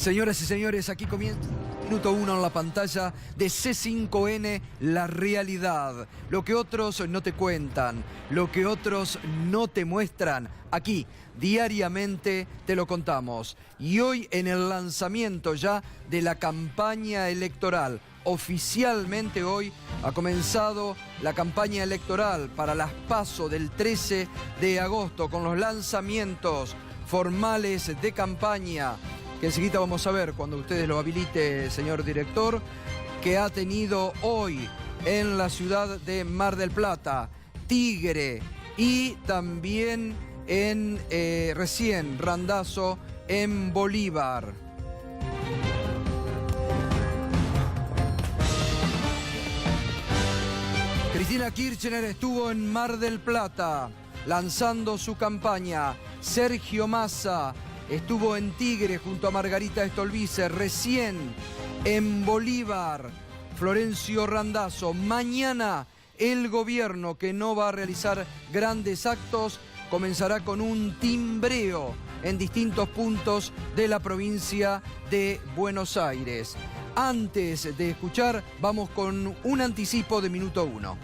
Señoras y señores, aquí comienza minuto 1 en la pantalla de C5N, La Realidad. Lo que otros no te cuentan, lo que otros no te muestran, aquí diariamente te lo contamos. Y hoy en el lanzamiento ya de la campaña electoral, oficialmente hoy ha comenzado la campaña electoral para las PASO del 13 de agosto con los lanzamientos formales de campaña que enseguida vamos a ver cuando ustedes lo habilite, señor director, que ha tenido hoy en la ciudad de Mar del Plata, Tigre y también en recién Randazzo en Bolívar. Cristina Kirchner estuvo en Mar del Plata lanzando su campaña. Sergio Massa estuvo en Tigre junto a Margarita Stolbizer, recién en Bolívar, Florencio Randazzo. Mañana el gobierno, que no va a realizar grandes actos, comenzará con un timbreo en distintos puntos de la provincia de Buenos Aires. Antes de escuchar, vamos con un anticipo de minuto 1.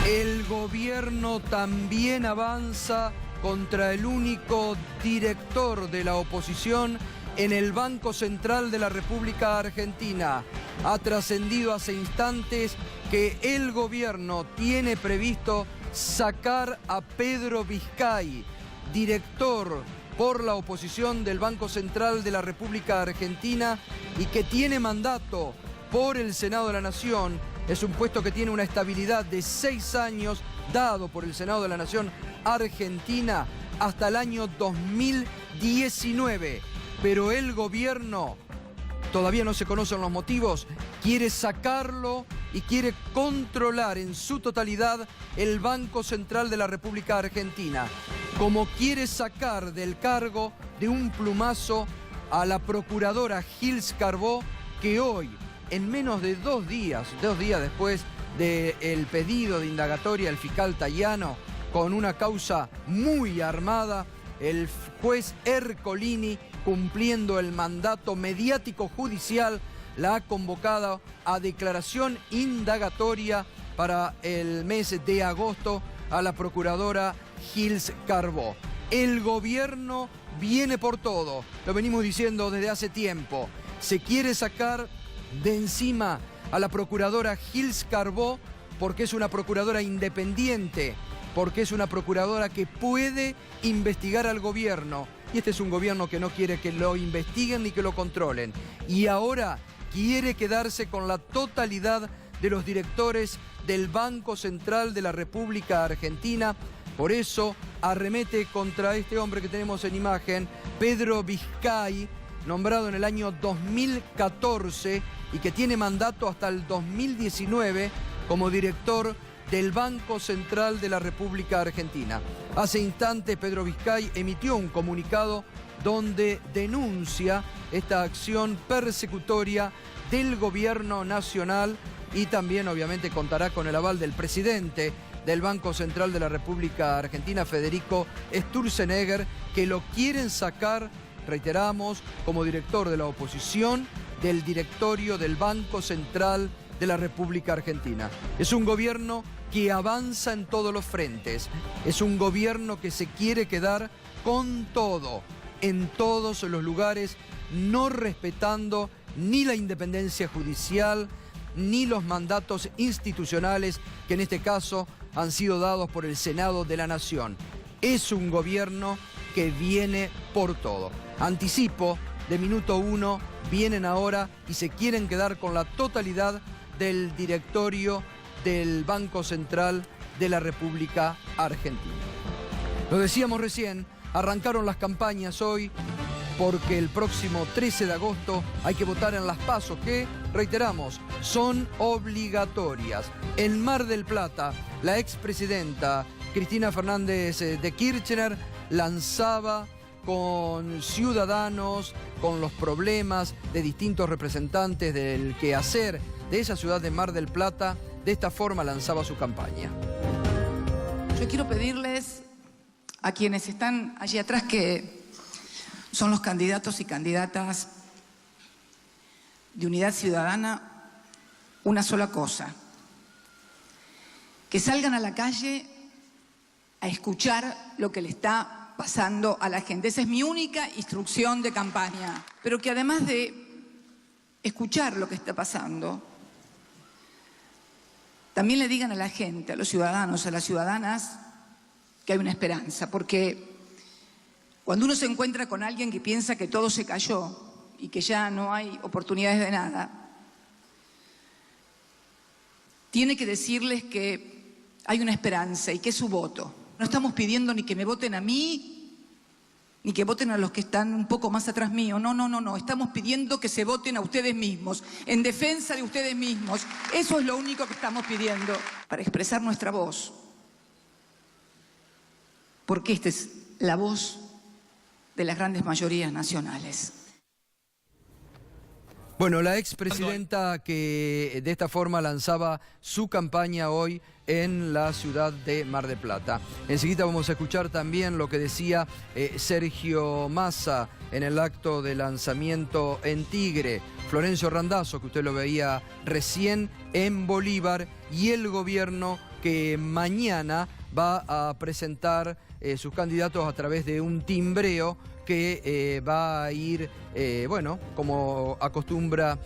El gobierno también avanza contra el único director de la oposición en el Banco Central de la República Argentina. Ha trascendido hace instantes que el gobierno tiene previsto sacar a Pedro Vizcay, director por la oposición del Banco Central de la República Argentina y que tiene mandato por el Senado de la Nación. Es un puesto que tiene una estabilidad de 6 años, dado por el Senado de la Nación Argentina hasta el año 2019. Pero el gobierno, todavía no se conocen los motivos, quiere sacarlo y quiere controlar en su totalidad el Banco Central de la República Argentina. Como quiere sacar del cargo de un plumazo a la procuradora Gils Carbó, que hoy, en menos de 2 días después del pedido de indagatoria del fiscal Tayano, con una causa muy armada, el juez Ercolini, cumpliendo el mandato mediático judicial, la ha convocado a declaración indagatoria para el mes de agosto a la procuradora Gils Carbó. El gobierno viene por todo, lo venimos diciendo desde hace tiempo. Se quiere sacar de encima a la procuradora Gils Carbó porque es una procuradora independiente, porque es una procuradora que puede investigar al gobierno. Y este es un gobierno que no quiere que lo investiguen ni que lo controlen. Y ahora quiere quedarse con la totalidad de los directores del Banco Central de la República Argentina. Por eso arremete contra este hombre que tenemos en imagen, Pedro Vizcay, nombrado en el año 2014 y que tiene mandato hasta el 2019 como director del Banco Central de la República Argentina. Hace instantes Pedro Vizcay emitió un comunicado donde denuncia esta acción persecutoria del gobierno nacional y también obviamente contará con el aval del presidente del Banco Central de la República Argentina, Federico Sturzenegger, que lo quieren sacar, reiteramos, como director de la oposición del directorio del Banco Central de la República Argentina. Es un gobierno que avanza en todos los frentes. Es un gobierno que se quiere quedar con todo, en todos los lugares, no respetando ni la independencia judicial, ni los mandatos institucionales que en este caso han sido dados por el Senado de la Nación. Es un gobierno que viene por todo. Anticipo, de minuto 1, vienen ahora y se quieren quedar con la totalidad del directorio del Banco Central de la República Argentina. Lo decíamos recién, arrancaron las campañas hoy porque el próximo 13 de agosto hay que votar en las PASO que, reiteramos, son obligatorias. En Mar del Plata, la expresidenta Cristina Fernández de Kirchner lanzaba con ciudadanos, con los problemas de distintos representantes del quehacer de esa ciudad de Mar del Plata. De esta forma lanzaba su campaña. Yo quiero pedirles a quienes están allí atrás, que son los candidatos y candidatas de Unidad Ciudadana, una sola cosa: que salgan a la calle a escuchar lo que le está pasando a la gente. Esa es mi única instrucción de campaña. Pero que además de escuchar lo que está pasando, también le digan a la gente, a los ciudadanos, a las ciudadanas, que hay una esperanza. Porque cuando uno se encuentra con alguien que piensa que todo se cayó y que ya no hay oportunidades de nada, tiene que decirles que hay una esperanza y que es su voto. No estamos pidiendo ni que me voten a mí, ni que voten a los que están un poco más atrás mío. No. Estamos pidiendo que se voten a ustedes mismos, en defensa de ustedes mismos. Eso es lo único que estamos pidiendo para expresar nuestra voz. Porque esta es la voz de las grandes mayorías nacionales. Bueno, la expresidenta que de esta forma lanzaba su campaña hoy en la ciudad de Mar del Plata. Enseguida vamos a escuchar también lo que decía Sergio Massa en el acto de lanzamiento en Tigre, Florencio Randazzo, que usted lo veía recién, en Bolívar, y el gobierno que mañana va a presentar sus candidatos a través de un timbreo que va a ir, bueno, como acostumbra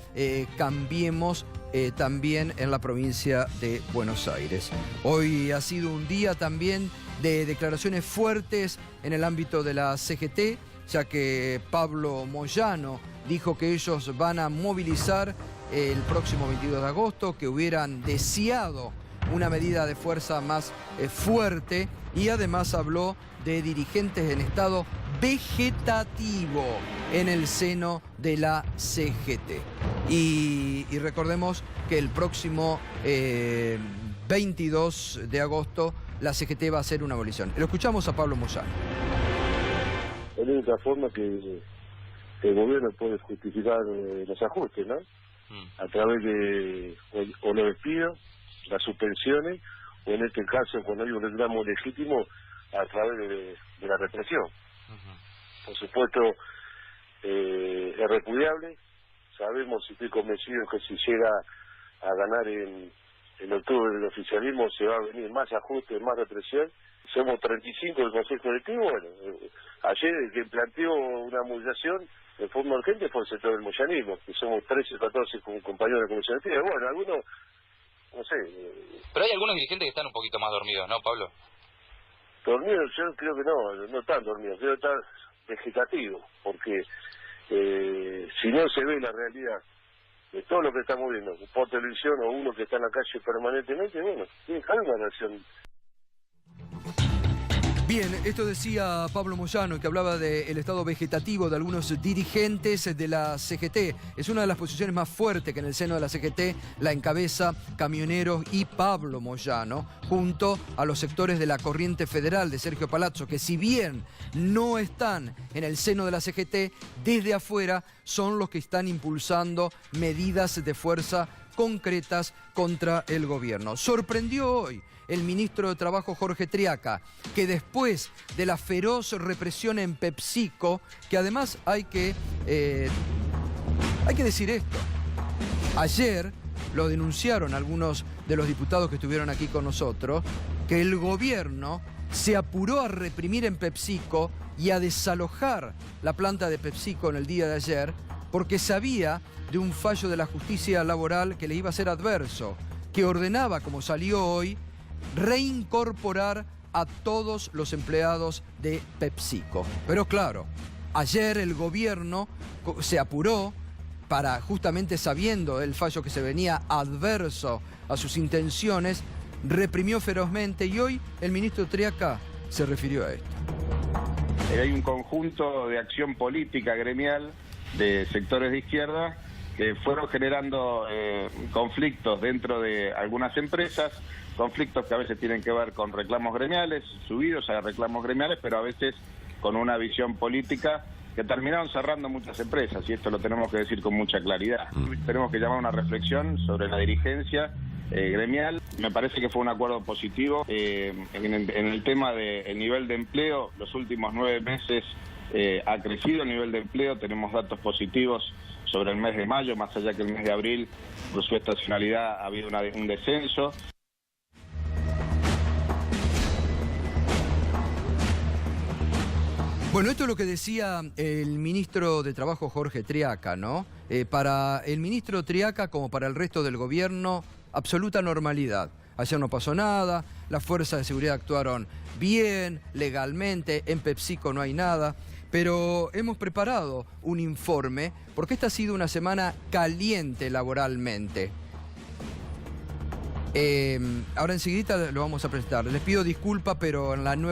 Cambiemos, también en la provincia de Buenos Aires. Hoy ha sido un día también de declaraciones fuertes en el ámbito de la CGT, ya que Pablo Moyano dijo que ellos van a movilizar el próximo 22 de agosto, que hubieran deseado una medida de fuerza más fuerte, y además habló de dirigentes en estado vegetativo en el seno de la CGT. Y recordemos que el próximo 22 de agosto la CGT va a hacer una abolición. Lo escuchamos a Pablo Moyano. Es la única forma que el gobierno puede justificar los ajustes, ¿no? A través de o los despidos, las suspensiones, o en este caso, cuando hay un reclamo legítimo, a través de la represión. Por supuesto, es repudiable. Sabemos, y estoy convencido, que si llega a ganar en octubre el oficialismo, se va a venir más ajustes, más represión. Somos 35 del Consejo Directivo. Bueno, ayer el que planteó una movilización de forma urgente fue el sector del moyanismo, que somos 13 o 14 compañeros de la Comisión Directiva. Bueno, algunos, no sé... Pero hay algunos dirigentes que están un poquito más dormidos, ¿no, Pablo? Dormidos, yo creo que no están dormidos, creo que están vegetativos, porque si no se ve la realidad de todo lo que estamos viendo por televisión, o uno que está en la calle permanentemente, bueno, tiene que haber una reacción. Bien, esto decía Pablo Moyano, que hablaba del estado vegetativo de algunos dirigentes de la CGT. Es una de las posiciones más fuertes que en el seno de la CGT la encabeza Camioneros y Pablo Moyano, junto a los sectores de la Corriente Federal de Sergio Palazzo, que si bien no están en el seno de la CGT, desde afuera son los que están impulsando medidas de fuerza concretas contra el gobierno. Sorprendió hoy el ministro de Trabajo, Jorge Triaca, que después de la feroz represión en PepsiCo, que además hay que decir esto, ayer lo denunciaron algunos de los diputados que estuvieron aquí con nosotros, que el gobierno se apuró a reprimir en PepsiCo y a desalojar la planta de PepsiCo en el día de ayer, porque sabía de un fallo de la justicia laboral que le iba a ser adverso, que ordenaba, como salió hoy, reincorporar a todos los empleados de PepsiCo. Pero claro, ayer el gobierno se apuró para, justamente sabiendo el fallo que se venía adverso a sus intenciones, reprimió ferozmente, y hoy el ministro Triaca se refirió a esto. Hay un conjunto de acción política gremial de sectores de izquierda que fueron generando conflictos dentro de algunas empresas, conflictos que a veces tienen que ver con reclamos gremiales, subidos a reclamos gremiales, pero a veces con una visión política que terminaron cerrando muchas empresas, y esto lo tenemos que decir con mucha claridad. Tenemos que llamar a una reflexión sobre la dirigencia gremial. Me parece que fue un acuerdo positivo. En el tema del nivel de empleo, los últimos 9 meses ha crecido el nivel de empleo, tenemos datos positivos sobre el mes de mayo, más allá que el mes de abril, por su estacionalidad ha habido un descenso. Bueno, esto es lo que decía el ministro de Trabajo, Jorge Triaca, ¿no? Para el ministro Triaca, como para el resto del gobierno, absoluta normalidad. Ayer no pasó nada, las fuerzas de seguridad actuaron bien, legalmente, en PepsiCo no hay nada, pero hemos preparado un informe porque esta ha sido una semana caliente laboralmente. Ahora enseguida lo vamos a presentar. Les pido disculpas, pero en el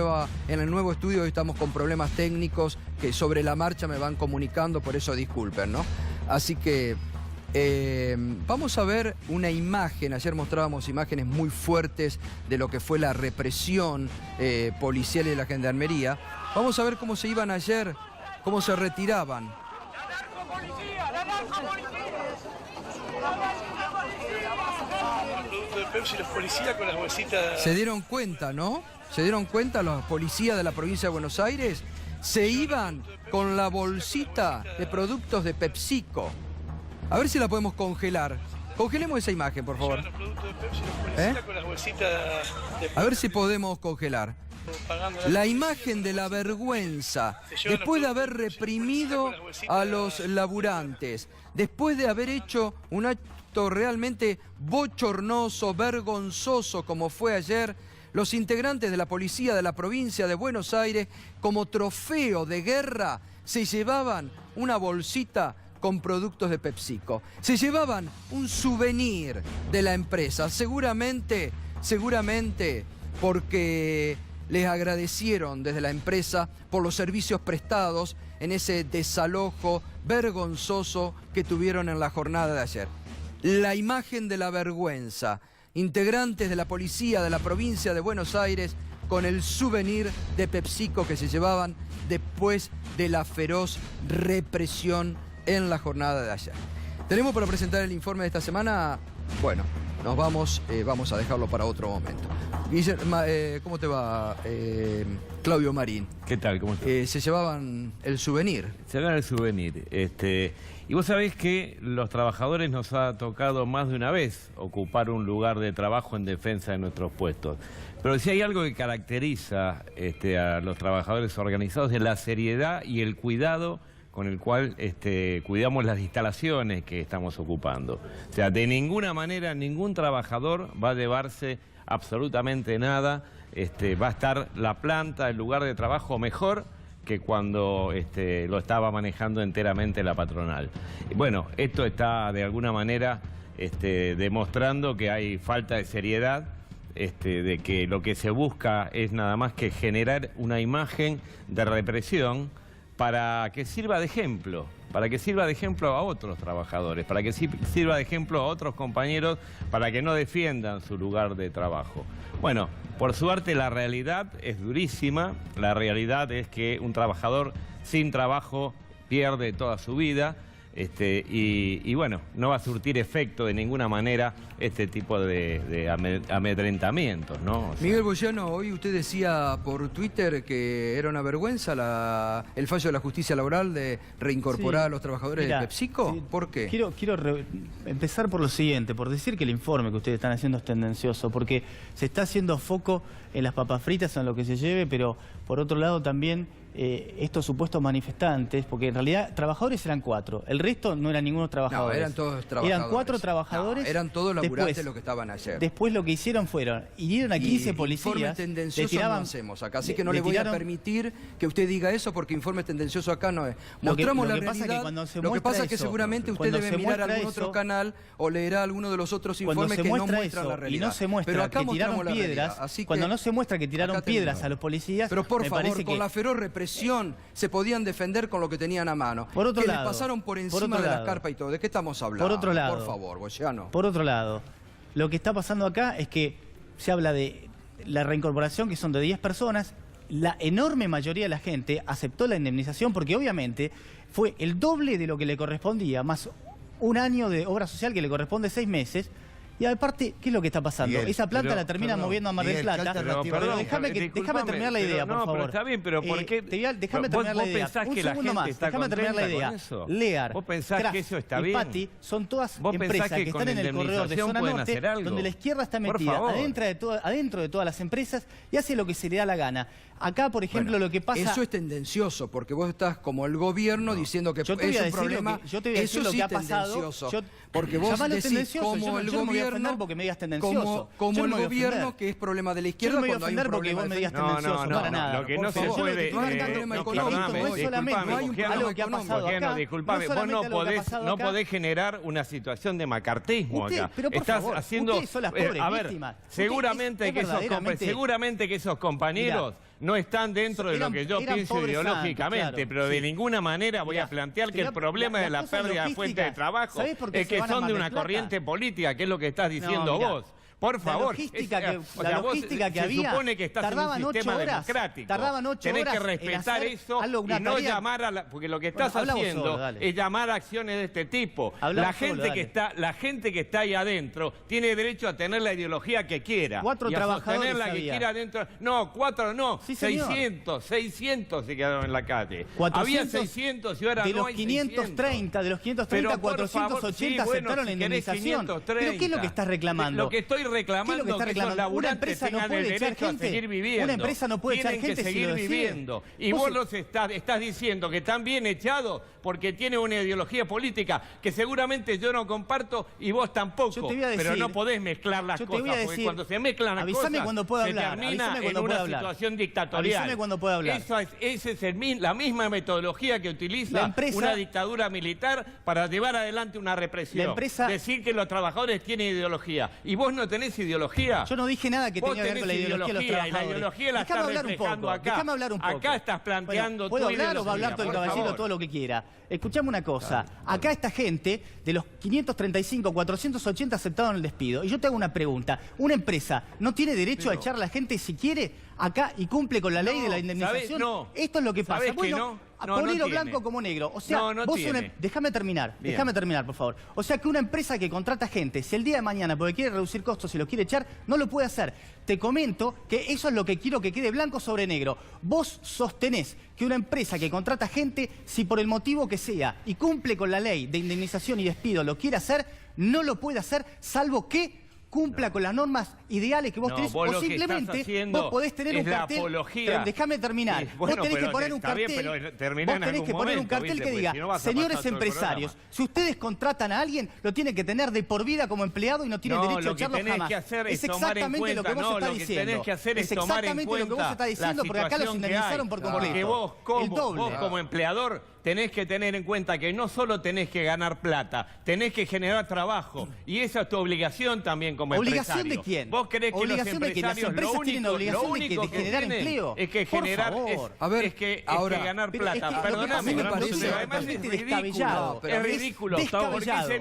nuevo estudio hoy estamos con problemas técnicos que sobre la marcha me van comunicando, por eso disculpen, ¿no? Así que vamos a ver una imagen. Ayer mostrábamos imágenes muy fuertes de lo que fue la represión policial y de la gendarmería. Vamos a ver cómo se iban ayer, cómo se retiraban. ¡La narcopolicía! Producto de Pepsi, los policías con las bolsitas. Se dieron cuenta, ¿no? Se dieron cuenta los policías de la provincia de Buenos Aires. Se iban con la bolsita de productos de PepsiCo. A ver si la podemos congelar. Congelemos esa imagen, por favor. Los productos de Pepsi, los policías con las bolsitas de... A ver si podemos congelar. La imagen de la vergüenza, después de haber reprimido a los laburantes, después de haber hecho un acto realmente bochornoso, vergonzoso, como fue ayer, los integrantes de la policía de la provincia de Buenos Aires, como trofeo de guerra, se llevaban una bolsita con productos de PepsiCo. Se llevaban un souvenir de la empresa, seguramente porque les agradecieron desde la empresa por los servicios prestados en ese desalojo vergonzoso que tuvieron en la jornada de ayer. La imagen de la vergüenza, integrantes de la policía de la provincia de Buenos Aires con el souvenir de PepsiCo que se llevaban después de la feroz represión en la jornada de ayer. ¿Tenemos para presentar el informe de esta semana? Bueno, nos vamos a dejarlo para otro momento. Guillermo, ¿cómo te va, Claudio Marín? ¿Qué tal? ¿Cómo estás? Se llevaban el souvenir. Se llevaban el souvenir. Y vos sabés que los trabajadores nos ha tocado más de una vez ocupar un lugar de trabajo en defensa de nuestros puestos. Pero si hay algo que caracteriza a los trabajadores organizados es la seriedad y el cuidado con el cual cuidamos las instalaciones que estamos ocupando. O sea, de ninguna manera ningún trabajador va a llevarse absolutamente nada. Va a estar la planta, el lugar de trabajo mejor que cuando lo estaba manejando enteramente la patronal. Bueno, esto está de alguna manera demostrando que hay falta de seriedad, de que lo que se busca es nada más que generar una imagen de represión para que sirva de ejemplo, a otros trabajadores, para que sirva de ejemplo a otros compañeros, para que no defiendan su lugar de trabajo. Bueno, por suerte la realidad es durísima, la realidad es que un trabajador sin trabajo pierde toda su vida, y bueno, no va a surtir efecto de ninguna manera este tipo de amedrentamientos, ¿no? O sea, Miguel Boyano, hoy usted decía por Twitter que era una vergüenza el fallo de la justicia laboral de reincorporar a los trabajadores de PepsiCo. Sí, ¿Por qué? Quiero empezar por lo siguiente, por decir que el informe que ustedes están haciendo es tendencioso, porque se está haciendo foco en las papas fritas, en lo que se lleve, pero por otro lado también estos supuestos manifestantes, porque en realidad trabajadores eran 4, el resto no eran ninguno trabajadores. No, eran todos trabajadores. Eran 4 trabajadores. No, eran todos laburantes los que estaban ayer. Después lo que hicieron fueron, hirieron a 15 policías. Informes tendenciosos no hacemos acá, así que no le voy a permitir que usted diga eso, porque informes tendenciosos acá no es. Mostramos la realidad. Lo que pasa es que seguramente usted debe mirar algún otro canal o leerá alguno de los otros informes que no muestran la realidad. Y no se muestra pero acá que tiraron piedras, cuando no se muestra que tiraron piedras a los policías. Pero por favor, con la feroz represión se podían defender con lo que tenían a mano. Por otro lado, les pasaron por encima de las carpas y todo. ¿De qué estamos hablando? Por otro lado, por favor, Boyano. Por otro lado, lo que está pasando acá es que se habla de la reincorporación, que son de 10 personas. La enorme mayoría de la gente aceptó la indemnización porque obviamente fue el doble de lo que le correspondía, más un año de obra social que le corresponde 6 meses. Y aparte, ¿qué es lo que está pasando? Miguel, esa planta la termina moviendo a Mar del Plata. Pero déjame terminar la idea, por favor. Pero está bien, pero ¿por qué? Déjame terminar la idea. ¿Vos pensás que un segundo la gente está déjame terminar la idea. con eso? Lear, ¿Vos pensás Kraft que eso está y bien? Patti son todas ¿Vos empresas pensás que están en el corredor de zona pueden norte, hacer algo? donde la izquierda está Por metida favor. adentro de todas las empresas y hace lo que se le da la gana. Acá, por ejemplo, lo que pasa... Eso es tendencioso, porque vos estás como el gobierno diciendo que es un problema. Yo te voy a decir lo que ha pasado. Porque vos decís como el gobierno, porque me digas tendencioso. como el gobierno que es problema de la izquierda. Yo no me voy a ofender porque vos me digas tendencioso, para nada. Lo que no se puede... Disculpame, vos no podés generar una situación de macartismo acá. Estás haciendo... A ver, seguramente que esos compañeros no están dentro de lo que yo pienso ideológicamente, pero de ninguna manera voy a plantear que el problema de la pérdida de fuente de trabajo es que son de una corriente política, que es lo que estás diciendo vos. Por favor, la logística que había, se supone que estás en un sistema democrático. Tardaban 8 horas. Tenés que respetar eso y no llamar a porque lo que estás haciendo es llamar a acciones de este tipo. La gente que está ahí adentro tiene derecho a tener la ideología que quiera. 4 y a trabajadores sostener la que quiera adentro. No, 4 no, sí, 600 se quedaron en la calle. 400, había 600 y ahora no hay 530, de los 530, 480 aceptaron la indemnización. ¿Pero qué es lo que estás reclamando? Lo que estoy reclamando que esos laburantes tengan el derecho a seguir viviendo. Una empresa no puede echar gente que seguir viviendo. Y vos los estás diciendo que están bien echados porque tienen una ideología política que seguramente yo no comparto y vos tampoco. Pero no podés mezclar las cosas, porque cuando se mezclan las cosas se termina en una situación dictatorial. Avísame cuando pueda hablar. Esa es la misma metodología que utiliza una dictadura militar para llevar adelante una represión. Decir que los trabajadores tienen ideología. Y vos no tenés ideología. Yo no dije nada que tenga que ver con la ideología de los trabajadores. La ideología la estás reflejando acá. Déjame hablar un poco. Acá estás planteando ¿puedo hablar o va a hablar todo el caballero todo lo que quiera? Escuchame una cosa. Acá esta gente, de los 535, 480 aceptaron el despido. Y yo te hago una pregunta. ¿Una empresa no tiene derecho a echar a la gente si quiere acá y cumple con la ley de la indemnización? Esto es lo que pasa. Bueno, ponerlo blanco como negro. O sea, déjame terminar, por favor. O sea que una empresa que contrata gente, si el día de mañana, porque quiere reducir costos y lo quiere echar, no lo puede hacer. Te comento que eso es lo que quiero que quede blanco sobre negro. Vos sostenés que una empresa que contrata gente, si por el motivo que sea y cumple con la ley de indemnización y despido lo quiere hacer, no lo puede hacer, salvo que cumpla con las normas ideales que vos tenés, o simplemente vos podés tener un cartel. Déjame terminar. Vos tenés que poner un cartel, que diga, señores empresarios, si ustedes contratan a alguien, lo tienen que tener de por vida como empleado y no tienen derecho a echarlo jamás. Es exactamente lo que vos estás diciendo. Es exactamente lo que vos estás diciendo, porque acá los indemnizaron por completo. Porque vos como empleador tenés que tener en cuenta que no solo tenés que ganar plata, tenés que generar trabajo. Y esa es tu obligación también como empresario. ¿Obligación de quién? ¿Vos creés que los empresarios tienen obligación de generar empleo? Es que generar, es que ganar plata. Perdóname, me parece además es ridículo. Es ridículo, porque ese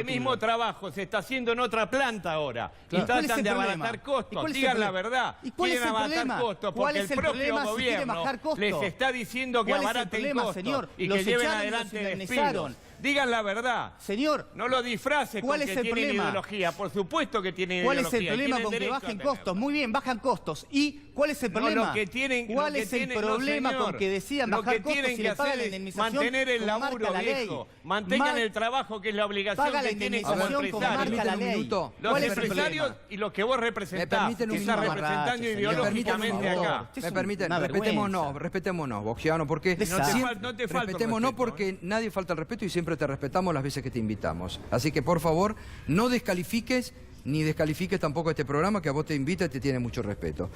mismo trabajo se está haciendo en otra planta ahora. Y tratan de abaratar costos. Digan la verdad. Quieren abaratar costos porque el propio gobierno les está diciendo que abaraten costos y que lleven adelante despidos. Digan la verdad. Señor, No lo disfrace con ¿cuál que es el tienen problema? ideología. Por supuesto que tienen ¿cuál ideología. es el problema Tienen con que derecho a bajen tenerla. costos? Muy bien, bajan costos. ¿Y cuál es el problema? Lo que tienen, ¿Cuál lo que es el tienen, problema señor. con que decían Lo bajar que costos tienen si que le pagan hacer la es indemnización mantener el como laburo, marca la ley? viejo. Mantengan el trabajo, que es la obligación Paga la que tienen como indemnización como empresarios. marca la Un ley. minuto. Los ¿Cuál es el empresarios problema? y los que vos representás, permiten un que estás minuto. representando Señor. ideológicamente por favor. acá. Es Me permiten, una respetémonos, vergüenza. Bogiano, porque Desastre. No te falta el respetémonos respeto, porque nadie falta el respeto y siempre te respetamos las veces que te invitamos. Así que por favor, no descalifiques ni descalifiques tampoco este programa que a vos te invita y te tiene mucho respeto.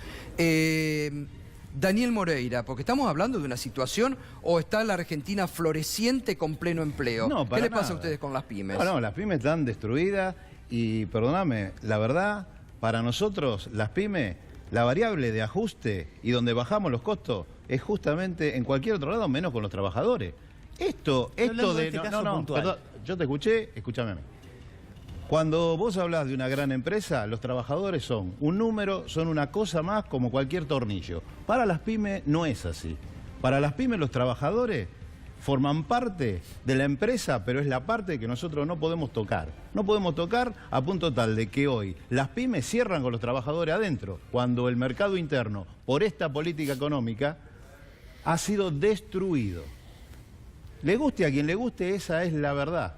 Daniel Moreira, porque estamos hablando de una situación o está la Argentina floreciente con pleno empleo. No, ¿Qué para les pasa nada. a ustedes con las pymes? No, las pymes están destruidas y perdóname, la verdad, para nosotros las pymes, la variable de ajuste y donde bajamos los costos es justamente en cualquier otro lado menos con los trabajadores. Esto hablando de... de este caso puntual. perdón, yo te escuché, escúchame a mí. Cuando vos hablas de una gran empresa, los trabajadores son un número, son una cosa más como cualquier tornillo. Para las pymes no es así. Para las pymes los trabajadores forman parte de la empresa, pero es la parte que nosotros no podemos tocar. No podemos tocar a punto tal de que hoy las pymes cierran con los trabajadores adentro, cuando el mercado interno, por esta política económica, ha sido destruido. Le guste a quien le guste, esa es la verdad.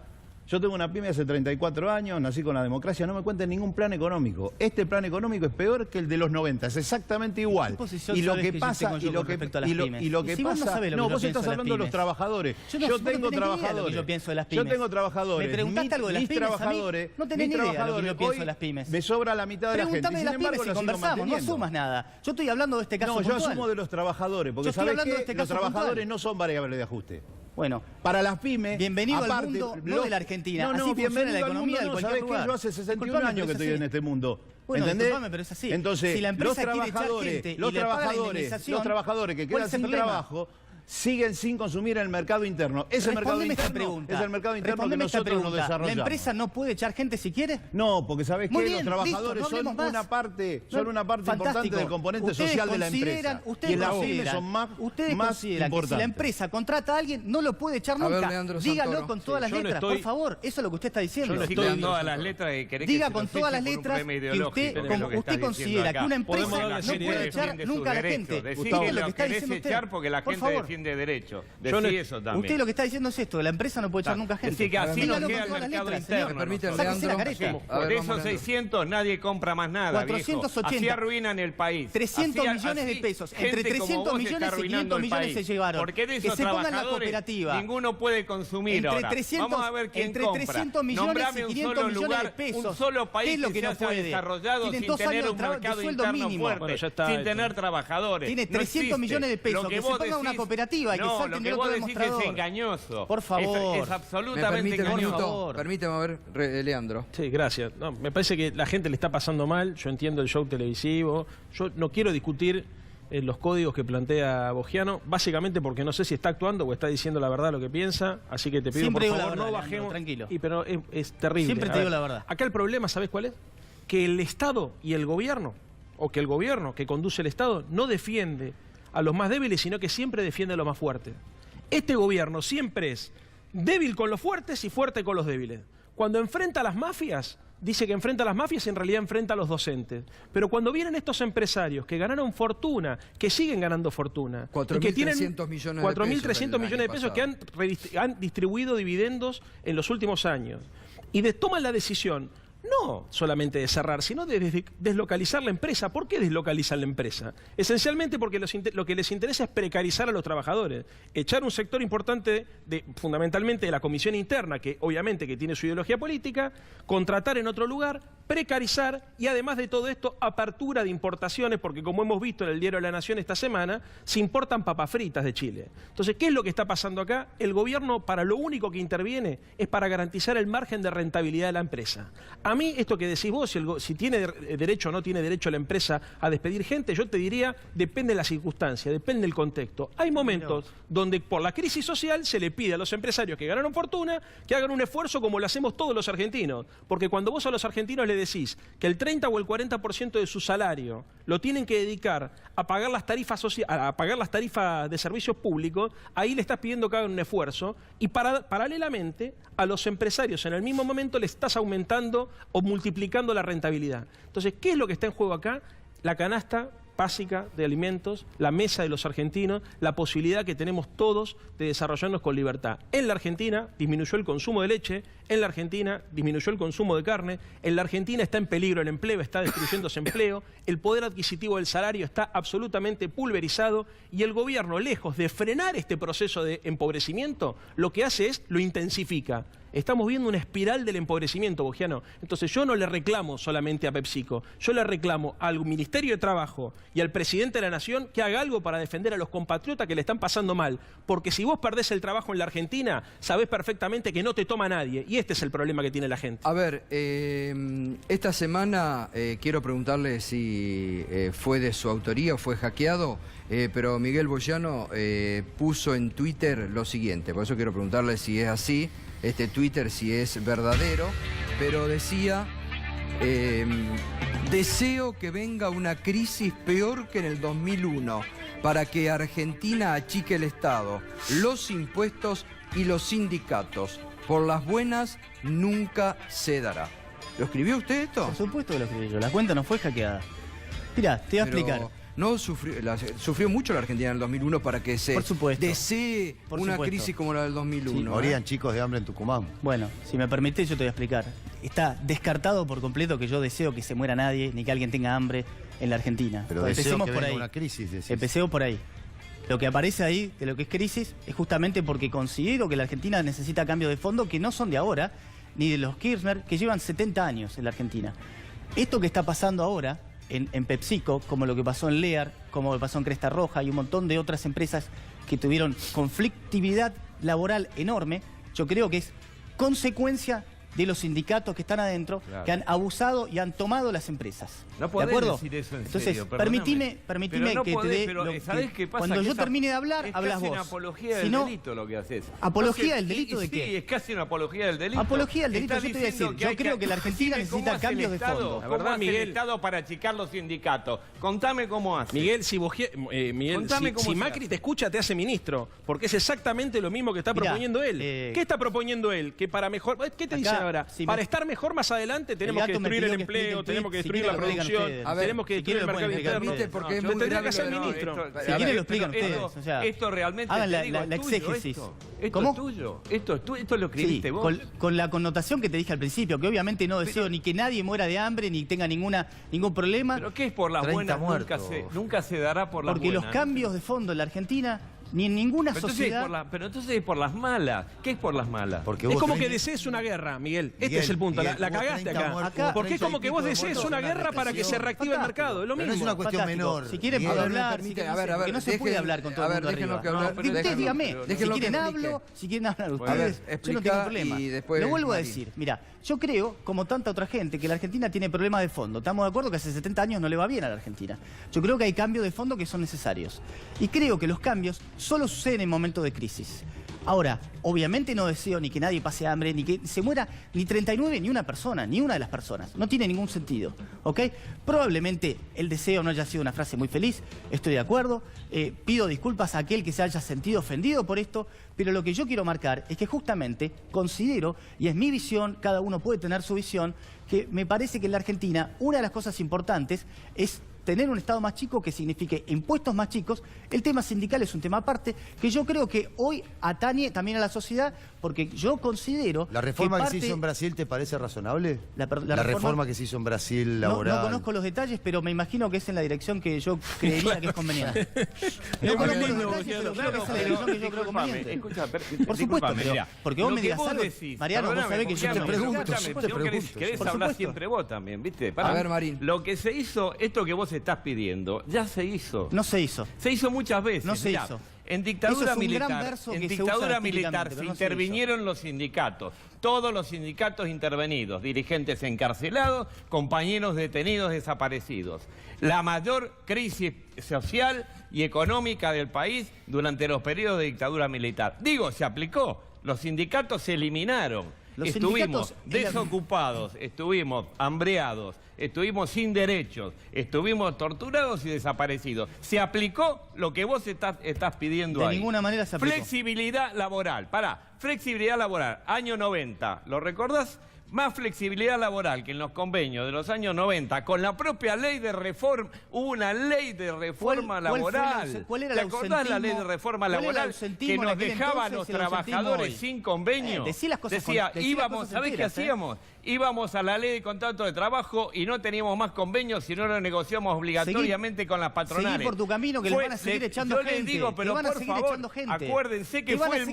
Yo tengo una pyme hace 34 años, nací con la democracia, no me cuenten ningún plan económico. Este plan económico es peor que el de los 90, es exactamente igual. ¿Qué posición Y lo sabes que que yo pasa, tengo yo con respecto a las pymes? y lo que Y si vos no pasa, sabés lo que yo vos pienso estás de las hablando de los pymes. trabajadores. Yo Yo no tengo tenés ni idea de lo que trabajadores. yo pienso de las Yo pymes. tengo trabajadores. Me preguntaste algo de las mis pymes a mí, trabajadores, no tenés mis ni idea de lo que trabajadores yo pienso hoy de las pymes. me sobra la mitad de la gente. Pregúntame Y de sin las pymes embargo, y lo sigo conversamos, no manteniendo. asumas nada. Yo estoy hablando de este caso No, yo puntual. asumo de los trabajadores, porque Yo estoy ¿sabés hablando de qué? este Los caso trabajadores puntual. no son variables de ajuste. Bueno, Para las pymes, bienvenido al aparte, mundo, no de la Argentina. No, Así no, funciona bienvenido la al economía mundo, de no, cualquier ¿sabés qué? lugar. Yo hace 61 Disculpame, años que pero es estoy así. en este mundo. Bueno, ¿Entendés? disculpame, pero es así. Entonces, Si la empresa quiere echar gente y los le paga la trabajadores indemnización, que ¿cuál quedan es el sin problema? trabajo siguen sin consumir en el mercado interno. Ese mercado Respondeme esta interno pregunta. es el mercado interno que Respondeme esta nosotros nos pregunta. desarrollamos. ¿La empresa no puede echar gente si quiere? No, porque sabés Muy que bien, los trabajadores listo, no son hablemos más. una parte, No, son una parte importante fantástico. del componente Ustedes social de la consideran- empresa. Ustedes Y las pymes consideran- son más ustedes más consideran que si la importantes. empresa contrata a alguien, no lo puede echar A ver, nunca. Leandro Dígalo Santoro. con todas las yo no letras, estoy- por favor. Eso es lo que usted está diciendo. Yo no estoy- estoy con todas las letras que querés Diga que con se lo todas las fije por un letras problema que ideológico, usted, que es como lo que usted estás considera diciendo que acá. una empresa Podemos no darle puede seriedad, echar defiende sus nunca a la derechos. gente. Decí Usted que es lo lo que está querés diciendo usted. echar porque la Por gente favor. defiende derechos. Yo Decí no- eso también. Usted lo que está diciendo es esto, la empresa no puede echar nunca gente. Decir que así Dígalo nos con queda el todas las mercado letras, señor. interno. ¿Me permiten, Sáquese la Leandro? careta. Sí. A ver, Por vamos, esos Leandro. 600 nadie compra más nada, 480. viejo. Así arruinan el país. 300 Así- millones de así pesos. gente Entre como 300 vos millones está y 500 arruinando el millones país. se llevaron. Porque de Que esos se pongan la trabajadores cooperativa. ninguno puede consumir Entre ahora. 300 Vamos a ver quién entre compra. 300 millones Nombrame y un 500 solo millones lugar, de pesos. un solo ¿Qué país es lo que que se no haya puede? desarrollado Tienen sin 2 tener años un de mercado sueldo interno mínimo. fuerte, Bueno, ya está, sin tener trabajadores. Tiene No 300 existe. millones de pesos. Lo Que se vos ponga una decís- cooperativa y que no, salten lo del que otro vos decís demostrador. es engañoso. Por favor. Es ¿Me absolutamente permiten un engañoso. minuto? favor. Permíteme, a ver, Leandro. Sí, gracias. No, me parece que la gente le está pasando mal. Yo entiendo el show televisivo. Yo no quiero discutir los códigos que plantea Bogiano, básicamente porque no sé si está actuando o está diciendo la verdad lo que piensa. Así que te pido, Siempre por digo la favor, verdad, no Leandro, bajemos. tranquilo. Pero es terrible. Siempre A te ver, digo la verdad. Acá el problema, ¿sabes cuál es? Que el Estado y el gobierno, o que el gobierno que conduce el Estado, no defiende a los más débiles, sino que siempre defiende a los más fuertes. Este gobierno siempre es débil con los fuertes y fuerte con los débiles. Cuando enfrenta a las mafias, dice que enfrenta a las mafias y en realidad enfrenta a los docentes. Pero cuando vienen estos empresarios que ganaron fortuna, que siguen ganando fortuna, y que tienen 4.300 millones de 4.300 pesos millones de pesos que han distribuido dividendos en los últimos años, y toman la decisión no solamente de cerrar, sino de deslocalizar la empresa. ¿Por qué deslocalizan la empresa? Esencialmente porque lo que les interesa es precarizar a los trabajadores, echar un sector importante, fundamentalmente de la comisión interna, que obviamente que tiene su ideología política, contratar en otro lugar, precarizar y además de todo esto, apertura de importaciones, porque como hemos visto en el diario La Nación esta semana, se importan papas fritas de Chile. Entonces, ¿qué es lo que está pasando acá? El gobierno para lo único que interviene es para garantizar el margen de rentabilidad de la empresa. A mí, esto que decís vos, si tiene derecho o no tiene derecho la empresa a despedir gente, yo te diría, depende de la circunstancia, depende del contexto. Hay momentos donde por la crisis social se le pide a los empresarios que ganaron fortuna que hagan un esfuerzo como lo hacemos todos los argentinos. Porque cuando vos a los argentinos le decís que el 30 o el 40% de su salario lo tienen que dedicar a pagar las tarifas de servicios públicos, ahí le estás pidiendo que hagan un esfuerzo y paralelamente a los empresarios en el mismo momento le estás aumentando o multiplicando la rentabilidad. Entonces, ¿qué es lo que está en juego acá? La canasta básica de alimentos, la mesa de los argentinos, la posibilidad que tenemos todos de desarrollarnos con libertad. En la Argentina disminuyó el consumo de leche, en la Argentina disminuyó el consumo de carne, en la Argentina está en peligro el empleo, está destruyéndose empleo, el poder adquisitivo del salario está absolutamente pulverizado y el gobierno, lejos de frenar este proceso de empobrecimiento, lo que hace es lo intensifica. Estamos viendo una espiral del empobrecimiento, Bogiano. Entonces yo no le reclamo solamente a PepsiCo, yo le reclamo al Ministerio de Trabajo y al Presidente de la Nación que haga algo para defender a los compatriotas que le están pasando mal. Porque si vos perdés el trabajo en la Argentina, sabés perfectamente que no te toma nadie. Y este es el problema que tiene la gente. A ver, esta semana quiero preguntarle si fue de su autoría o fue hackeado, pero Miguel Bogiano puso en Twitter lo siguiente, por eso quiero preguntarle si es así, este Twitter si es verdadero, pero decía, deseo que venga una crisis peor que en el 2001 para que Argentina achique el Estado, los impuestos y los sindicatos. Por las buenas nunca se dará. ¿Lo escribió usted esto? Por supuesto que lo escribí yo. La cuenta no fue hackeada. Mirá, te voy a explicar. No sufrió mucho la Argentina en el 2001 para que se desee una crisis como la del 2001. Sí, morían chicos de hambre en Tucumán. Bueno, si me permitís yo te voy a explicar. Está descartado por completo que yo deseo que se muera nadie ni que alguien tenga hambre en la Argentina. Pero empecemos que por venga ahí. Una crisis, decís. Empecemos por ahí. Lo que aparece ahí de lo que es crisis es justamente porque considero que la Argentina necesita cambios de fondo que no son de ahora, ni de los Kirchner, que llevan 70 años en la Argentina. Esto que está pasando ahora en PepsiCo, como lo que pasó en Lear, como lo que pasó en Cresta Roja y un montón de otras empresas que tuvieron conflictividad laboral enorme, yo creo que es consecuencia de los sindicatos que están adentro, claro, que han abusado y han tomado las empresas. No podés ¿de acuerdo? decir eso en Entonces, serio, permitime no que podés, te dé... ¿sabés qué pasa? Cuando que yo termine de hablar, hablas vos. Es casi una apología del delito lo que haces. ¿Apología del delito de qué? Sí, es casi una apología del delito. Apología del delito, yo te voy a decir. Yo creo que la Argentina necesita cambios de fondo. La verdad, Miguel, el Estado para achicar los sindicatos. Contame cómo hace. Miguel, si Macri te escucha, te hace ministro. Porque es exactamente lo mismo que está proponiendo él. ¿Qué está proponiendo él? Que para mejor... ¿Qué te dice ahora? Para estar mejor más adelante tenemos que destruir el empleo, tenemos que destruir la producción, tenemos que destruir el mercado interno. Porque tendría que ser ministro. Si quieren lo explican ustedes. O sea, esto realmente hagan la exégesis. ¿Cómo? Esto lo escribiste vos. Con la connotación que te dije al principio, que obviamente no deseo ni que nadie muera de hambre ni tenga ningún problema. ¿Pero qué es por las buenas? Nunca se dará por las buenas. Porque los cambios de fondo en la Argentina... Ni en ninguna sociedad... Pero entonces es por las malas. ¿Qué es por las malas? Porque es como que desees una guerra, Miguel. Este es el punto. La cagaste acá. Porque es como que vos desees una guerra para que se reactive el mercado. Es lo mismo. No es una cuestión menor. Si quieren puedo hablar. Porque no se puede hablar con todo el mundo arriba. Ustedes díganme. Si quieren hablo, si quieren hablar ustedes. Yo no tengo problema. Lo vuelvo a decir. Mira, yo creo, como tanta otra gente, que la Argentina tiene problemas de fondo. Estamos de acuerdo que hace 70 años no le va bien a la Argentina. Yo creo que hay cambios de fondo que son necesarios. Y creo que los cambios solo suceden en momentos de crisis. Ahora, obviamente no deseo ni que nadie pase hambre, ni que se muera ni 39, ni una persona, ni una de las personas. No tiene ningún sentido, ¿ok? Probablemente el deseo no haya sido una frase muy feliz, estoy de acuerdo. Pido disculpas a aquel que se haya sentido ofendido por esto, pero lo que yo quiero marcar es que justamente considero, y es mi visión, cada uno puede tener su visión, que me parece que en la Argentina una de las cosas importantes es tener un Estado más chico que signifique impuestos más chicos. El tema sindical es un tema aparte que yo creo que hoy atañe también a la sociedad, porque yo considero... ¿La reforma que se hizo en Brasil te parece razonable? ¿La reforma que se hizo en Brasil laboral? No conozco los detalles, pero me imagino que es en la dirección que yo creería que es conveniente. No conozco los detalles, pero claro que es en la dirección que yo creo conveniente. Por supuesto, pero porque vos me digas algo, Mariano, vos sabés que yo te pregunto. Querés hablar siempre vos también, ¿viste? A ver, Marín. Lo que se hizo, esto que vos estás pidiendo, ya se hizo. No se hizo. Se hizo muchas veces. No se hizo. En dictadura militar se intervinieron los sindicatos. Todos los sindicatos intervenidos, dirigentes encarcelados, compañeros detenidos desaparecidos. La mayor crisis social y económica del país durante los periodos de dictadura militar. Digo, se aplicó. Los sindicatos se eliminaron. Los estuvimos sindicatos... desocupados, estuvimos hambreados, estuvimos sin derechos, estuvimos torturados y desaparecidos. ¿Se aplicó lo que vos estás pidiendo ahí? De ninguna manera se aplicó. Flexibilidad laboral, flexibilidad laboral, año 90, ¿lo recordás? Más flexibilidad laboral que en los convenios de los años 90, con la propia ley de reforma, hubo una ley de reforma laboral. ¿Cuál era ¿Te acordás la ley de reforma laboral que nos dejaba a los trabajadores sin convenio? Decía, íbamos, ¿sabés qué hacíamos? Íbamos a la ley de contrato de trabajo y no teníamos más convenios si no lo negociamos obligatoriamente con las patronales. Seguí por tu camino que le van a seguir echando gente. Yo les digo, pero por favor, acuérdense que fue el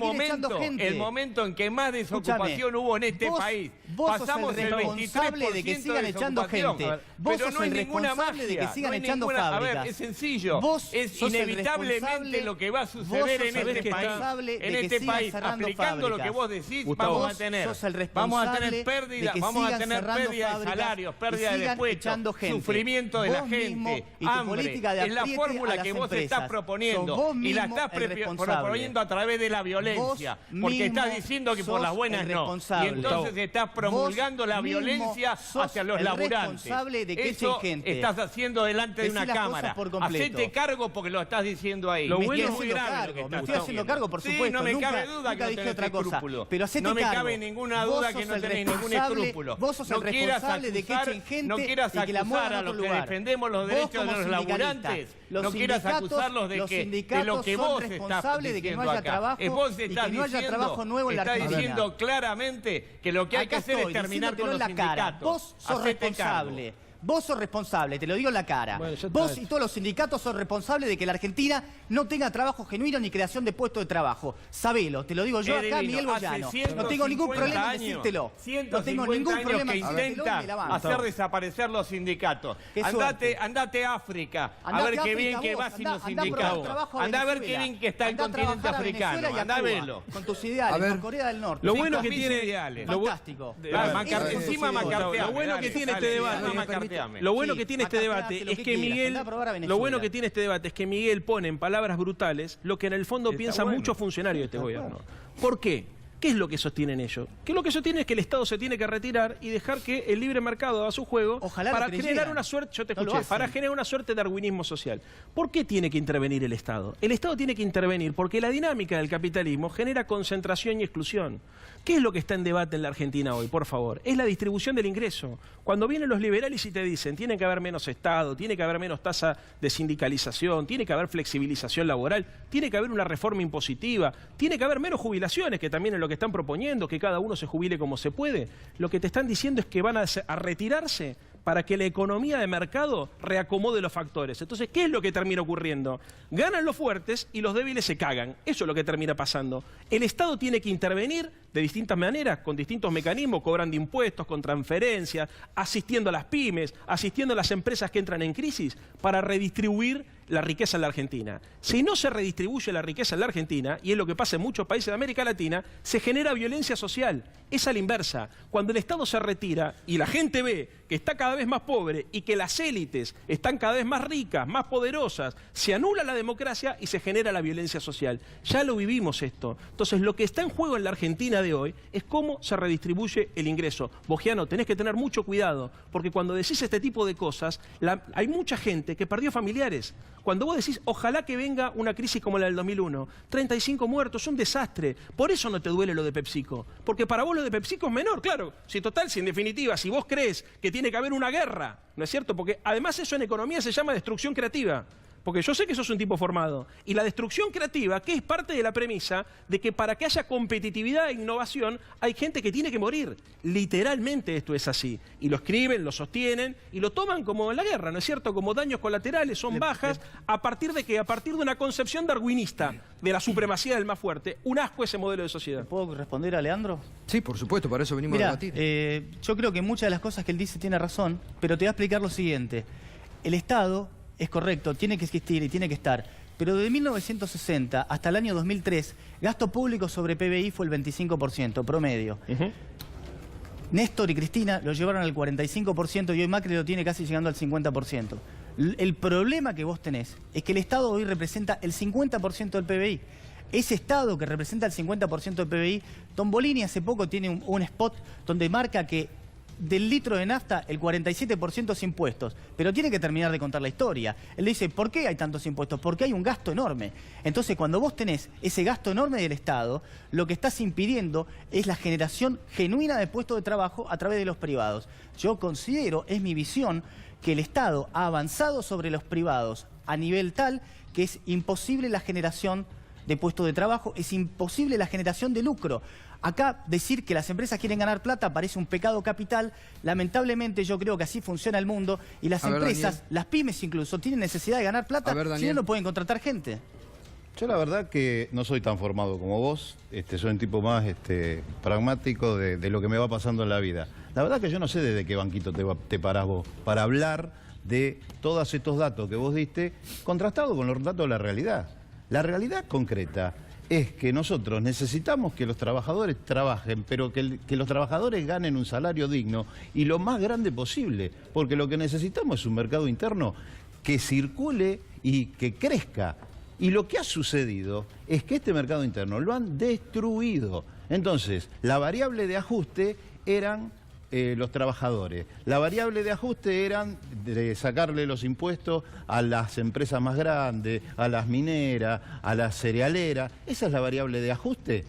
momento en que más desocupación hubo en este país. Pasamos el 23% de que sigan echando gente. Pero no es ninguna magia. De que sigan echando fábricas. A ver, es sencillo. Es inevitablemente lo que va a suceder en este país. En este país, aplicando lo que vos decís, vamos a tener pérdidas. Vamos a tener pérdida de salarios, pérdida de puestos, sufrimiento de la gente, hambre. Es la fórmula que vos estás proponiendo y la estás proponiendo a través de la violencia. Porque estás diciendo que por las buenas no. Y entonces estás promulgando la violencia hacia los laburantes. Eso estás haciendo delante de una cámara. Hacete cargo porque lo estás diciendo ahí. Me estoy haciendo cargo, por supuesto. No me cabe duda que no tenés escrúpulos. No me cabe ninguna duda que no tenés ningún escrúpulo. Vos sos el responsable de que echen gente no quieras y que la acusar muevan a los que defendemos los derechos de los laburantes. No quieras acusarlos de lo que vos estás diciendo acá. Vos estás diciendo claramente que lo que hay que hacer es terminar con los sindicatos. Vos sos responsable. Vos sos responsable, te lo digo en la cara. Bueno, vos y todos los sindicatos son responsables de que la Argentina no tenga trabajo genuino ni creación de puestos de trabajo. Sabelo, te lo digo yo acá, Miguel Boyano. No tengo ningún problema en decírtelo. No tengo ningún problema en decírtelo. Hacer desaparecer los sindicatos. Andate a África, a ver qué bien que va sin los sindicatos. Andá a ver qué bien que está el continente africano. Andá a verlo. Con tus ideales, con Corea del Norte. Lo bueno que tiene... Fantástico. Encima macartea. Lo bueno que tiene este debate... Lo bueno que tiene este debate es que Miguel, pone en palabras brutales lo que en el fondo piensan muchos funcionarios de este gobierno. ¿Por qué? ¿Qué es lo que sostienen ellos? Que lo que sostienen es que el Estado se tiene que retirar y dejar que el libre mercado haga su juego para generar una suerte, para generar una suerte de darwinismo social. ¿Por qué tiene que intervenir el Estado? El Estado tiene que intervenir porque la dinámica del capitalismo genera concentración y exclusión. ¿Qué es lo que está en debate en la Argentina hoy, por favor? Es la distribución del ingreso. Cuando vienen los liberales y te dicen tiene que haber menos Estado, tiene que haber menos tasa de sindicalización, tiene que haber flexibilización laboral, tiene que haber una reforma impositiva, tiene que haber menos jubilaciones, que también es lo que están proponiendo, que cada uno se jubile como se puede. Lo que te están diciendo es que van a retirarse para que la economía de mercado reacomode los factores. Entonces, ¿qué es lo que termina ocurriendo? Ganan los fuertes y los débiles se cagan. Eso es lo que termina pasando. El Estado tiene que intervenir de distintas maneras, con distintos mecanismos, cobrando impuestos, con transferencias, asistiendo a las pymes, asistiendo a las empresas que entran en crisis, para redistribuir la riqueza en la Argentina. Si no se redistribuye la riqueza en la Argentina, y es lo que pasa en muchos países de América Latina, se genera violencia social. Es a la inversa. Cuando el Estado se retira y la gente ve que está cada vez más pobre y que las élites están cada vez más ricas, más poderosas, se anula la democracia y se genera la violencia social. Ya lo vivimos esto. Entonces, lo que está en juego en la Argentina de hoy es cómo se redistribuye el ingreso. Bogiano, tenés que tener mucho cuidado, porque cuando decís este tipo de cosas, hay mucha gente que perdió familiares. Cuando vos decís, ojalá que venga una crisis como la del 2001, 35 muertos, un desastre. Por eso no te duele lo de PepsiCo. Porque para vos lo de PepsiCo es menor, claro. Si en definitiva, si vos crees que tiene que haber una guerra, ¿no es cierto? Porque además eso en economía se llama destrucción creativa. Porque yo sé que sos un tipo formado. Y la destrucción creativa, que es parte de la premisa de que para que haya competitividad e innovación, hay gente que tiene que morir. Literalmente esto es así. Y lo escriben, lo sostienen y lo toman como en la guerra, ¿no es cierto? Como daños colaterales, son bajas, a partir de ¿qué? A partir de una concepción darwinista de la supremacía del más fuerte. Un asco ese modelo de sociedad. ¿Puedo responder a Leandro? Sí, por supuesto, para eso venimos a debatir. Yo creo que muchas de las cosas que él dice tiene razón, pero te voy a explicar lo siguiente. El Estado... Es correcto, tiene que existir y tiene que estar. Pero desde 1960 hasta el año 2003, gasto público sobre PBI fue el 25% promedio. Néstor y Cristina lo llevaron al 45% y hoy Macri lo tiene casi llegando al 50%. El problema que vos tenés es que el Estado hoy representa el 50% del PBI. Ese Estado que representa el 50% del PBI, Tombolini hace poco tiene un spot donde marca que del litro de nafta el 47% es impuestos, pero tiene que terminar de contar la historia. Él dice, ¿por qué hay tantos impuestos? Porque hay un gasto enorme. Entonces, cuando vos tenés ese gasto enorme del Estado, lo que estás impidiendo es la generación genuina de puestos de trabajo a través de los privados. Yo considero, es mi visión, que el Estado ha avanzado sobre los privados a nivel tal que es imposible la generación de puestos de trabajo, es imposible la generación de lucro. Acá decir que las empresas quieren ganar plata parece un pecado capital. Lamentablemente yo creo que así funciona el mundo y las empresas, Daniel, las pymes incluso, tienen necesidad de ganar plata, si no, no pueden contratar gente. Yo la verdad que no soy tan formado como vos, soy un tipo más pragmático de lo que me va pasando en la vida. La verdad que yo no sé desde qué banquito te parás vos para hablar de todos estos datos que vos diste, contrastado con los datos de la realidad. La realidad concreta es que nosotros necesitamos que los trabajadores trabajen, pero que los trabajadores ganen un salario digno y lo más grande posible, porque lo que necesitamos es un mercado interno que circule y que crezca. Y lo que ha sucedido es que este mercado interno lo han destruido. Entonces, la variable de ajuste eran los trabajadores. La variable de ajuste eran de sacarle los impuestos a las empresas más grandes, a las mineras, a las cerealeras. Esa es la variable de ajuste.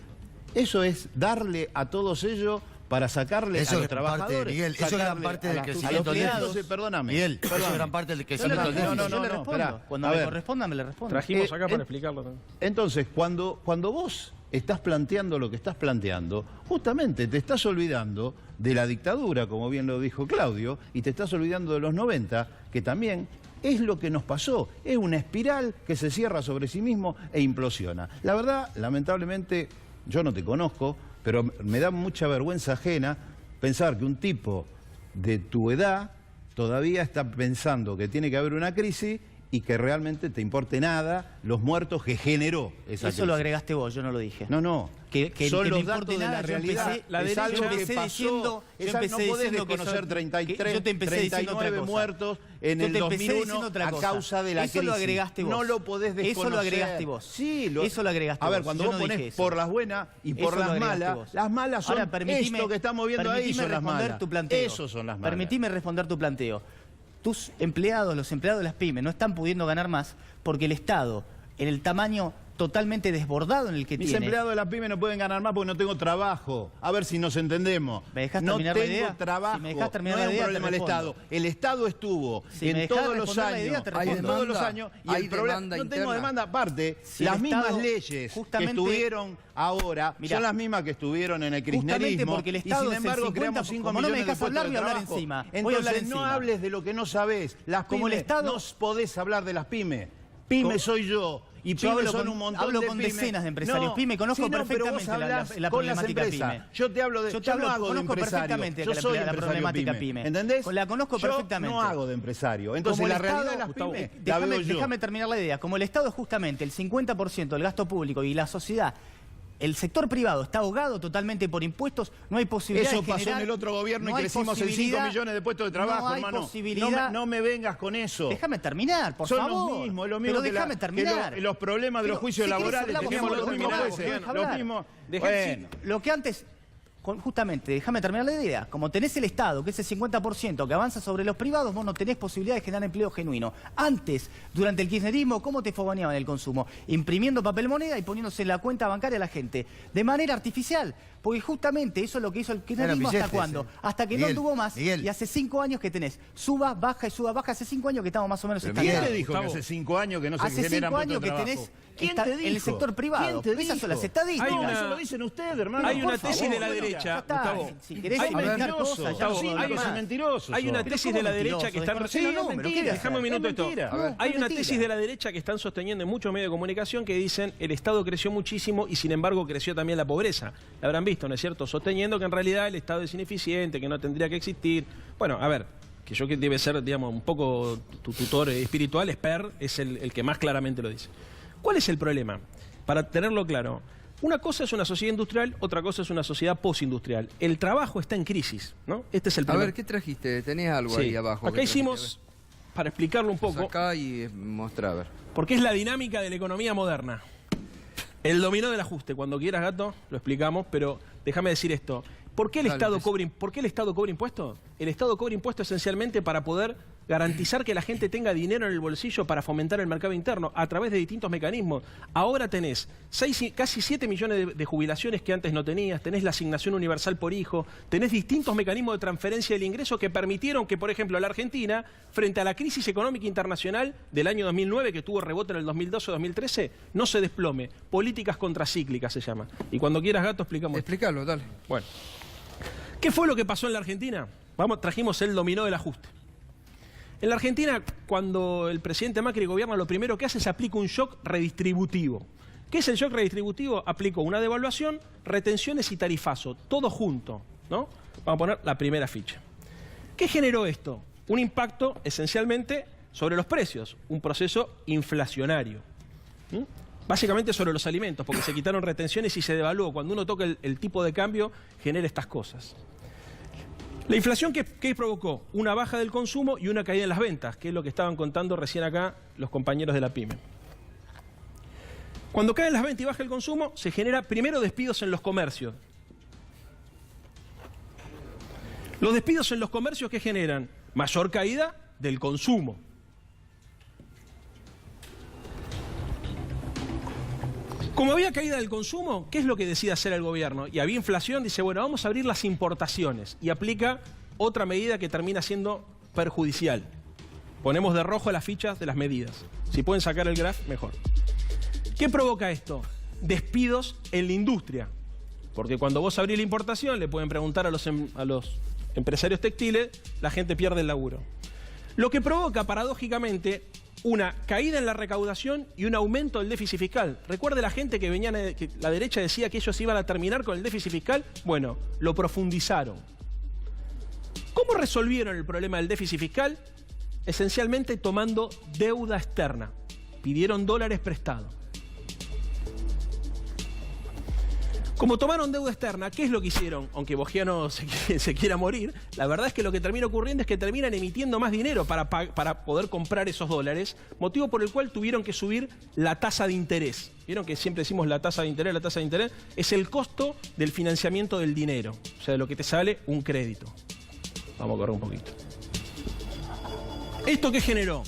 Eso es darle a todos ellos para sacarle a los trabajadores. Miguel, eso es gran parte del crecimiento del déficit. Perdóname. Miguel, eso es gran parte del crecimiento del déficit. Yo le respondo. Cuando me corresponda, me le respondo. Trajimos acá para explicarlo también. Entonces, cuando vos estás planteando lo que estás planteando, justamente te estás olvidando de la dictadura, como bien lo dijo Claudio, y te estás olvidando de los 90, que también es lo que nos pasó. Es una espiral que se cierra sobre sí mismo e implosiona. La verdad, lamentablemente, yo no te conozco, pero me da mucha vergüenza ajena pensar que un tipo de tu edad todavía está pensando que tiene que haber una crisis y que realmente te importe nada los muertos que generó esa crisis. Eso lo agregaste vos, yo no lo dije. No. Que son los me datos de la realidad. Es algo que pasó. No podés desconocer 33, 39 muertos en el 2001 a causa de la crisis. Eso lo agregaste vos. No lo podés desconocer. Eso lo agregaste vos. Sí, eso lo agregaste vos. A ver, cuando vos ponés por las buenas y por las malas son esto que estamos viendo ahí, son las malas. Esos son las malas. Permitime responder tu planteo. Tus empleados, los empleados de las pymes, no están pudiendo ganar más porque el Estado, en el tamaño totalmente desbordado en el que Mis empleados de las pymes no pueden ganar más porque no tengo trabajo. A ver si nos entendemos. ¿Me dejás no terminar tengo la idea? trabajo. Si me dejás terminar no la es idea, un problema del Estado. El Estado estuvo en todos los años. Todos los años. Y el problema, no tengo demanda aparte. Si las Estado, mismas leyes que estuvieron ahora son las mismas que estuvieron en el kirchnerismo. Porque el Estado y sin embargo creamos 5 millones de puestos de trabajo. Encima. Entonces no hables de lo que no sabés. Las pymes, no podés hablar de las pymes. Pymes soy yo. Y pymes son un montón hablo de con pymes. decenas de empresarios. Pyme, conozco perfectamente la problemática pyme. Yo te hablo de conozco perfectamente la problemática pyme. ¿Entendés? La conozco perfectamente. Yo no hago de empresario. Entonces la realidad de las pymes la veo yo. Déjame terminar la idea. Como el Estado es justamente el 50% del gasto público y la sociedad, el sector privado está ahogado totalmente por impuestos, no hay posibilidad de generar... Eso pasó en el otro gobierno y crecimos en 5 millones de puestos de trabajo, hermano. No me vengas con eso. Déjame terminar, por favor. Son lo mismo que déjame terminar. Que los problemas de los juicios laborales. Teníamos los mismos jueces. Los mismos... Lo que antes... Justamente, déjame terminar la idea. Como tenés el Estado, que es el 50% que avanza sobre los privados, vos no tenés posibilidad de generar empleo genuino. Antes, durante el kirchnerismo, ¿cómo te fogoneaban el consumo? Imprimiendo papel moneda y poniéndose en la cuenta bancaria a la gente. De manera artificial. Porque justamente eso es lo que hizo el kirchnerismo. ¿Hasta cuándo? Hasta que no tuvo más. Y hace 5 años que tenés suba, baja y suba, baja. Hace 5 años que estamos más o menos estancados. ¿Quién te dijo que hace 5 años que no se generan puestos de trabajo? Hace 5 años que tenés... ¿Quién te dijo? En el sector privado. Esas son las estadísticas. Eso lo dicen ustedes, hermano. Hay una tesis de la derecha, Gustavo. Si querés inventar cosas, ya hay una tesis de la derecha que están... Déjame un minuto esto. Hay una tesis de la derecha que están sosteniendo en muchos medios de comunicación que dicen el Estado creció muchísimo y sin embargo creció también la pobreza. La habrán visto, ¿no es cierto? Sosteniendo que en realidad el Estado es ineficiente, que no tendría que existir. Bueno, a ver, que yo que debe ser, digamos, un poco tu tutor espiritual, Esper, es el que más claramente lo dice. ¿Cuál es el problema? Para tenerlo claro, una cosa es una sociedad industrial, otra cosa es una sociedad postindustrial. El trabajo está en crisis, ¿no? Este es el problema. A ver, ¿qué trajiste? ¿Tenés algo ahí abajo? Acá hicimos, para explicarlo un poco... Acá y mostrar, a ver. Porque es la dinámica de la economía moderna. El dominó del ajuste. Cuando quieras, Gato, lo explicamos, pero déjame decir esto. ¿Por qué el Estado cobra impuestos? El Estado cobra impuestos esencialmente para poder garantizar que la gente tenga dinero en el bolsillo para fomentar el mercado interno a través de distintos mecanismos. Ahora tenés casi 7 millones de jubilaciones que antes no tenías, tenés la asignación universal por hijo, tenés distintos mecanismos de transferencia del ingreso que permitieron que, por ejemplo, la Argentina, frente a la crisis económica internacional del año 2009, que tuvo rebote en el 2012 o 2013, no se desplome. Políticas contracíclicas se llama. Y cuando quieras, Gato, explicamos. Explícalo, dale. Bueno. ¿Qué fue lo que pasó en la Argentina? Trajimos el dominó del ajuste. En la Argentina, cuando el presidente Macri gobierna, lo primero que hace es aplica un shock redistributivo. ¿Qué es el shock redistributivo? Aplicó una devaluación, retenciones y tarifazo, todo junto, ¿no? Vamos a poner la primera ficha. ¿Qué generó esto? Un impacto esencialmente sobre los precios, un proceso inflacionario. Básicamente sobre los alimentos, porque se quitaron retenciones y se devaluó. Cuando uno toca el tipo de cambio, genera estas cosas. La inflación, ¿qué provocó? Una baja del consumo y una caída en las ventas, que es lo que estaban contando recién acá los compañeros de la PYME. Cuando caen las ventas y baja el consumo, se genera primero despidos en los comercios. Los despidos en los comercios, ¿qué generan? Mayor caída del consumo. Como había caída del consumo, ¿qué es lo que decide hacer el gobierno? Y había inflación, dice, bueno, vamos a abrir las importaciones. Y aplica otra medida que termina siendo perjudicial. Ponemos de rojo las fichas de las medidas. Si pueden sacar el graph, mejor. ¿Qué provoca esto? Despidos en la industria. Porque cuando vos abrís la importación, le pueden preguntar a los empresarios textiles, la gente pierde el laburo. Lo que provoca, paradójicamente, una caída en la recaudación y un aumento del déficit fiscal. Recuerde la gente que que la derecha decía que ellos iban a terminar con el déficit fiscal. Bueno, lo profundizaron. ¿Cómo resolvieron el problema del déficit fiscal? Esencialmente tomando deuda externa. Pidieron dólares prestados. Como tomaron deuda externa, ¿qué es lo que hicieron? Aunque Bogiano se quiera morir, la verdad es que lo que termina ocurriendo es que terminan emitiendo más dinero para poder comprar esos dólares, motivo por el cual tuvieron que subir la tasa de interés. ¿Vieron que siempre decimos la tasa de interés? La tasa de interés es el costo del financiamiento del dinero, o sea, de lo que te sale un crédito. Vamos a correr un poquito. ¿Esto qué generó?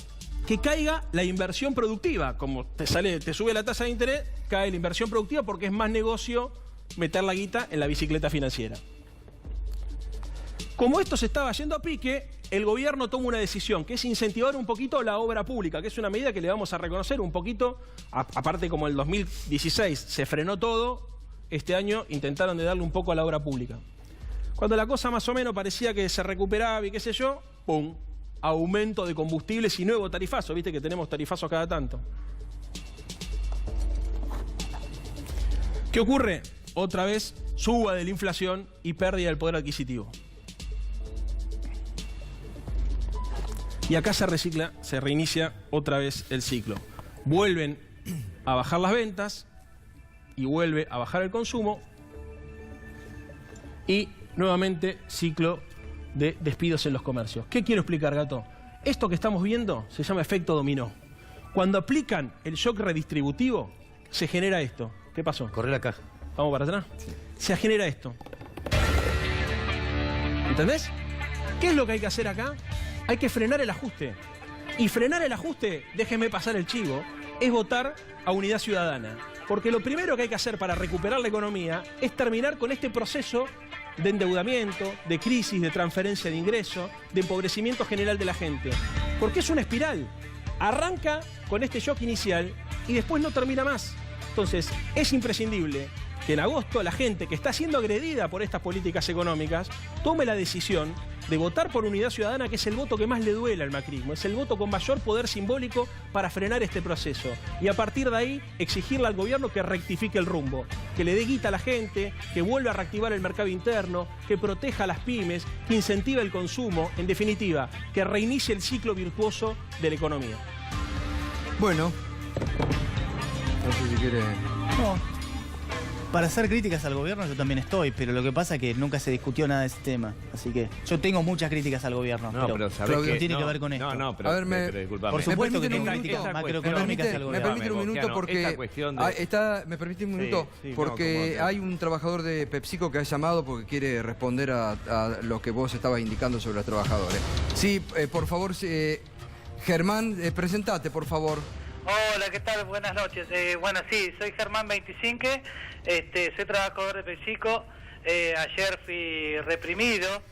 Que caiga la inversión productiva. Como te sube la tasa de interés, cae la inversión productiva porque es más negocio meter la guita en la bicicleta financiera. Como esto se estaba yendo a pique, el gobierno toma una decisión, que es incentivar un poquito la obra pública, que es una medida que le vamos a reconocer un poquito, aparte como el 2016 se frenó todo, este año intentaron de darle un poco a la obra pública. Cuando la cosa más o menos parecía que se recuperaba y qué sé yo, ¡pum! Aumento de combustibles y nuevo tarifazo, viste que tenemos tarifazos cada tanto. ¿Qué ocurre? Otra vez, suba de la inflación y pérdida del poder adquisitivo. Y acá se reinicia otra vez el ciclo. Vuelven a bajar las ventas y vuelve a bajar el consumo y nuevamente ciclo de despidos en los comercios. ¿Qué quiero explicar, Gato? Esto que estamos viendo se llama efecto dominó. Cuando aplican el shock redistributivo, se genera esto. ¿Qué pasó? Corre la caja. ¿Vamos para atrás? Sí. Se genera esto. ¿Entendés? ¿Qué es lo que hay que hacer acá? Hay que frenar el ajuste. Y frenar el ajuste, déjenme pasar el chivo, es votar a Unidad Ciudadana. Porque lo primero que hay que hacer para recuperar la economía es terminar con este proceso de endeudamiento, de crisis, de transferencia de ingresos, de empobrecimiento general de la gente. Porque es una espiral. Arranca con este shock inicial y después no termina más. Entonces, es imprescindible que en agosto la gente que está siendo agredida por estas políticas económicas tome la decisión de votar por Unidad Ciudadana, que es el voto que más le duele al macrismo, es el voto con mayor poder simbólico para frenar este proceso. Y a partir de ahí, exigirle al gobierno que rectifique el rumbo, que le dé guita a la gente, que vuelva a reactivar el mercado interno, que proteja a las pymes, que incentive el consumo, en definitiva, que reinicie el ciclo virtuoso de la economía. Bueno, no sé si quiere... No. Para hacer críticas al gobierno yo también estoy, pero lo que pasa es que nunca se discutió nada de ese tema. Así que yo tengo muchas críticas al gobierno, pero sabés no que tiene que ver con esto. pero, a ver, pero disculpame. Por supuesto que ¿Me tengo permiten críticas un macroeconómicas al Me gobierno. permiten un minuto porque me permite un minuto porque hay un trabajador de PepsiCo que ha llamado porque quiere responder a lo que vos estabas indicando sobre los trabajadores. Sí, por favor, Germán, presentate, por favor. Hola, ¿qué tal? Buenas noches. Bueno, sí, soy Germán 25, soy trabajador de PepsiCo. Ayer fui reprimido,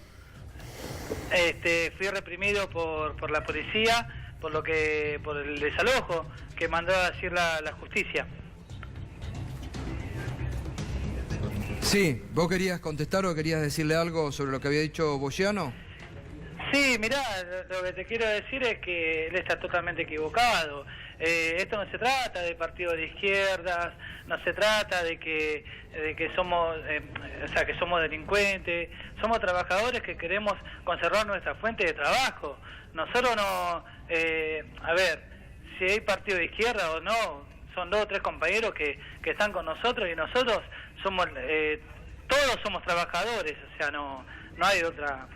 por la policía, por el desalojo que mandó a decir la justicia. Sí, ¿vos querías contestar o querías decirle algo sobre lo que había dicho Bogiano? Sí, mirá, lo que te quiero decir es que él está totalmente equivocado. Esto no se trata de partidos de izquierdas, no se trata de que somos, que somos delincuentes. Somos trabajadores que queremos conservar nuestra fuente de trabajo. Nosotros no, a ver, si hay partido de izquierda o no, son 2 o 3 compañeros que están con nosotros y nosotros somos, todos somos trabajadores, o sea, no hay otra.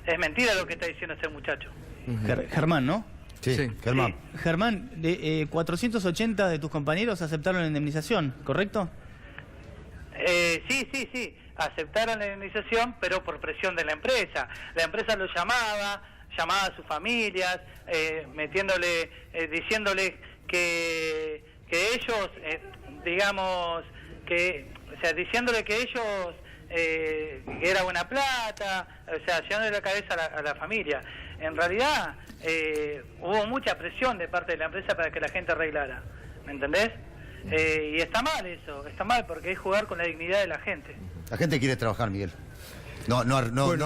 Es mentira lo que está diciendo este muchacho. Germán, ¿no? Sí, Germán. Sí. Germán, 480 de tus compañeros aceptaron la indemnización, ¿correcto? Sí. Aceptaron la indemnización, pero por presión de la empresa. La empresa los llamaba a sus familias, diciéndole que ellos, diciéndole que ellos que era buena plata, llenándole la cabeza a la familia. En realidad hubo mucha presión de parte de la empresa para que la gente arreglara, ¿me entendés? Y está mal eso, está mal porque es jugar con la dignidad de la gente. La gente quiere trabajar, Miguel. No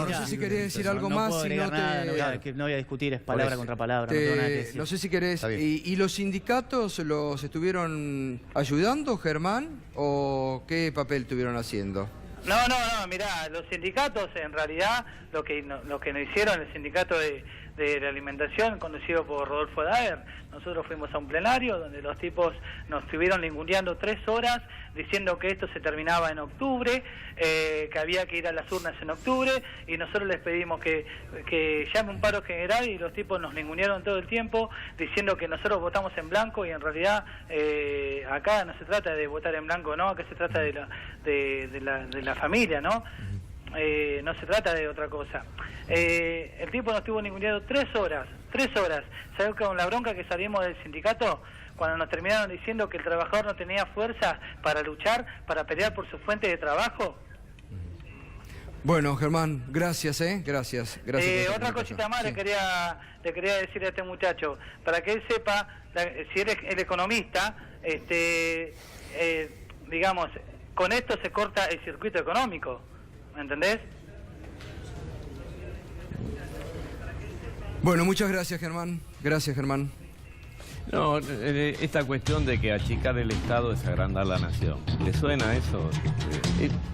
sé si querés decir algo más. No voy a discutir, es palabra contra palabra, no tengo nada que decir. No sé si querés. ¿Y los sindicatos los estuvieron ayudando, Germán? ¿O qué papel estuvieron haciendo? No, mirá, los sindicatos en realidad lo que nos hicieron, el sindicato de la alimentación conducido por Rodolfo Daer, nosotros fuimos a un plenario donde los tipos nos estuvieron ninguneando 3 horas diciendo que esto se terminaba en octubre, que había que ir a las urnas en octubre y nosotros les pedimos que llame un paro general y los tipos nos ningunearon todo el tiempo diciendo que nosotros votamos en blanco y en realidad acá no se trata de votar en blanco, no, acá se trata de la familia, ¿no? No se trata de otra cosa. El tipo nos estuvo ninguneando 3 horas. ¿Sabes con la bronca que salimos del sindicato? Cuando nos terminaron diciendo que el trabajador no tenía fuerza para luchar, para pelear por su fuente de trabajo. Bueno, Germán, gracias, gracias. Otra cosita más le quería decir a este muchacho, para que él sepa, si él es el economista, digamos, con esto se corta el circuito económico, ¿me entendés? Bueno, muchas gracias, Germán. Gracias, Germán. No, esta cuestión de que achicar el Estado es agrandar la nación. ¿Le suena eso?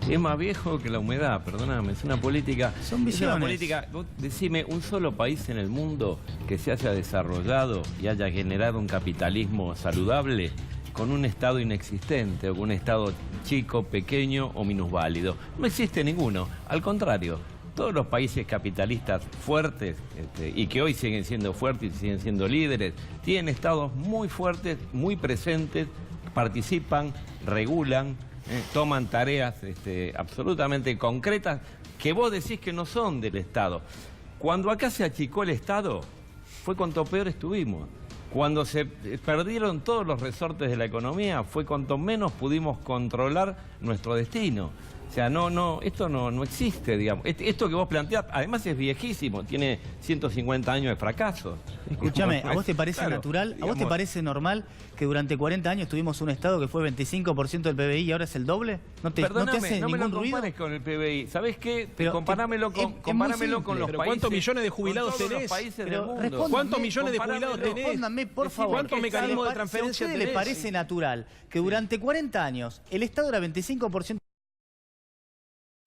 Es más viejo que la humedad, perdóname. Es una política... Son visiones. Es una política... Decime, un solo país en el mundo que se haya desarrollado y haya generado un capitalismo saludable con un Estado inexistente o con un Estado chico, pequeño o minusválido. No existe ninguno. Al contrario, todos los países capitalistas fuertes y que hoy siguen siendo fuertes y siguen siendo líderes, tienen estados muy fuertes, muy presentes, participan, regulan, toman tareas absolutamente concretas que vos decís que no son del Estado. Cuando acá se achicó el Estado, fue cuanto peor estuvimos. Cuando se perdieron todos los resortes de la economía, fue cuanto menos pudimos controlar nuestro destino. O sea, esto no existe, digamos. Esto que vos planteás, además es viejísimo, tiene 150 años de fracaso. Escúchame, ¿a vos te parece natural, digamos, a vos te parece normal que durante 40 años tuvimos un Estado que fue 25% del PBI y ahora es el doble? ¿No te hace no me ningún lo ruido? compares con el PBI. ¿Sabés qué? Pero comparámelo con los países. ¿Cuántos millones de jubilados tenés? tenés? Países del mundo. ¿Cuántos millones de jubilados tenés? Respóndame, por favor. ¿Cuántos mecanismos de transferencia ¿A ustedes tenés? les parece natural que durante 40 años el Estado era 25%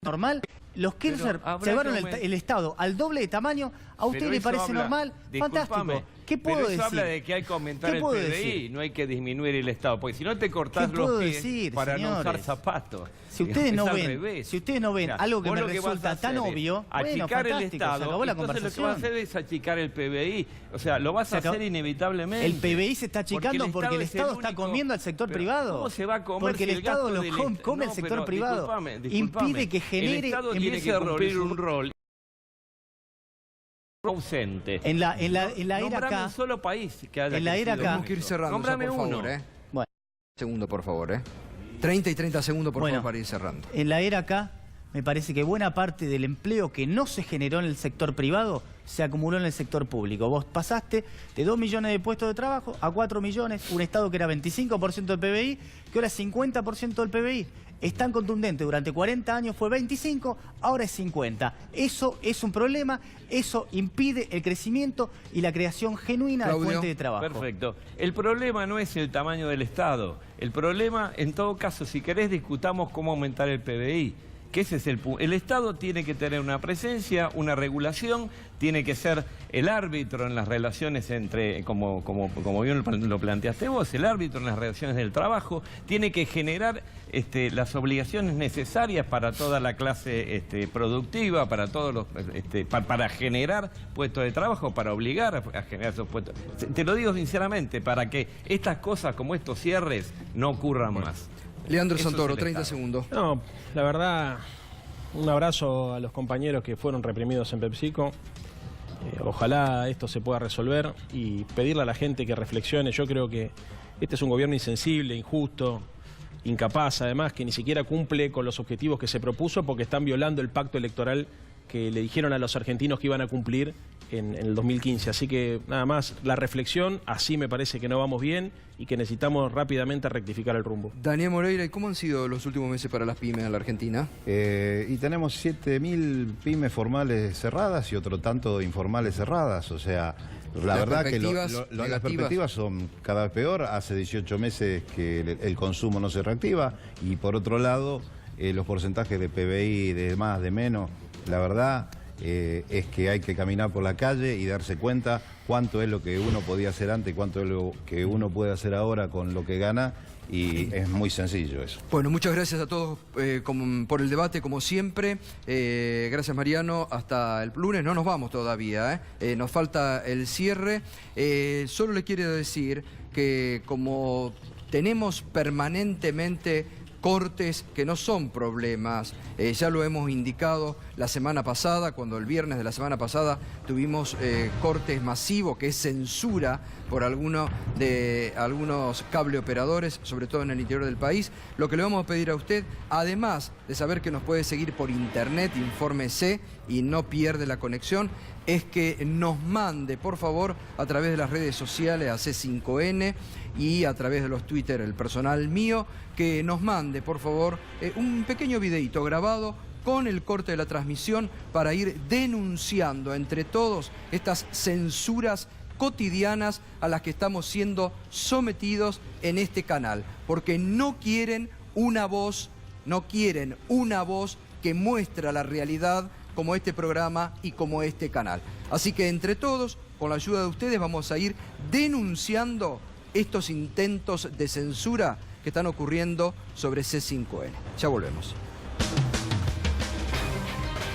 normal? Los Kirchner llevaron el Estado al doble de tamaño. ¿A usted le parece normal? Fantástico. ¿Qué puedo Pero eso decir? habla de que hay que aumentar el PBI, no hay que disminuir el Estado, porque si no te cortás los pies para no usar zapatos. Si ustedes no ven Mira, algo que vos me lo vas a resulta hacer tan es obvio, bueno, achicar el fantástico, Estado, se acabó la entonces conversación. lo que vas a hacer es achicar el PBI. O sea, lo vas a hacer inevitablemente. El PBI se está achicando porque el Estado está comiendo al sector privado. ¿Cómo se va a comer porque si el Estado gasto lo del come el sector privado. Impide que genere... El Estado tiene que cumplir un rol ausente. En la era Nombrame acá... un solo país que haya en la era crecido acá... Tenemos que ir cerrando, Nómbrame por favor, uno. Bueno. Segundo, por favor, 30 y 30 segundos, por favor, para ir cerrando. En la era acá, me parece que buena parte del empleo que no se generó en el sector privado se acumuló en el sector público. Vos pasaste de 2 millones de puestos de trabajo a 4 millones, un Estado que era 25% del PBI, que ahora es 50% del PBI. Es tan contundente, durante 40 años fue 25, ahora es 50. Eso es un problema, eso impide el crecimiento y la creación genuina de fuentes de trabajo. Perfecto. El problema no es el tamaño del Estado. El problema, en todo caso, si querés, discutamos cómo aumentar el PBI. Que ese es el punto. El Estado tiene que tener una presencia, una regulación, tiene que ser el árbitro en las relaciones entre, como bien lo planteaste vos, el árbitro en las relaciones del trabajo, tiene que generar las obligaciones necesarias para toda la clase productiva, para todos los, para generar puestos de trabajo, para obligar a generar esos puestos. Te lo digo sinceramente, para que estas cosas como estos cierres no ocurran más. Leandro Eso Santoro, es el 30 Estado. segundos. No, la verdad, un abrazo a los compañeros que fueron reprimidos en PepsiCo. Ojalá esto se pueda resolver y pedirle a la gente que reflexione. Yo creo que este es un gobierno insensible, injusto, incapaz, además, que ni siquiera cumple con los objetivos que se propuso porque están violando el pacto electoral que le dijeron a los argentinos que iban a cumplir en el 2015. Así que nada más, la reflexión, así me parece que no vamos bien y que necesitamos rápidamente rectificar el rumbo. Daniel Moreira, ¿y cómo han sido los últimos meses para las pymes en la Argentina? Y tenemos 7.000 pymes formales cerradas y otro tanto informales cerradas. O sea, la verdad que las perspectivas son cada vez peor. Hace 18 meses que el consumo no se reactiva y por otro lado, los porcentajes de PBI de más, de menos, la verdad es que hay que caminar por la calle y darse cuenta cuánto es lo que uno podía hacer antes, cuánto es lo que uno puede hacer ahora con lo que gana, y es muy sencillo eso. Bueno, muchas gracias a todos por el debate, como siempre. Gracias, Mariano. Hasta el lunes, no nos vamos todavía, nos falta el cierre. Solo le quiero decir que como tenemos permanentemente cortes que no son problemas, ya lo hemos indicado la semana pasada, cuando el viernes de la semana pasada tuvimos cortes masivos, que es censura por algunos cable operadores, sobre todo en el interior del país. Lo que le vamos a pedir a usted, además de saber que nos puede seguir por internet, infórmese y no pierde la conexión, es que nos mande, por favor, a través de las redes sociales, a C5N y a través de los Twitter, el personal mío, que nos mande, por favor, un pequeño videíto grabado con el corte de la transmisión para ir denunciando entre todos estas censuras cotidianas a las que estamos siendo sometidos en este canal, porque no quieren una voz que muestra la realidad como este programa y como este canal. Así que entre todos, con la ayuda de ustedes, vamos a ir denunciando estos intentos de censura que están ocurriendo sobre C5N. Ya volvemos.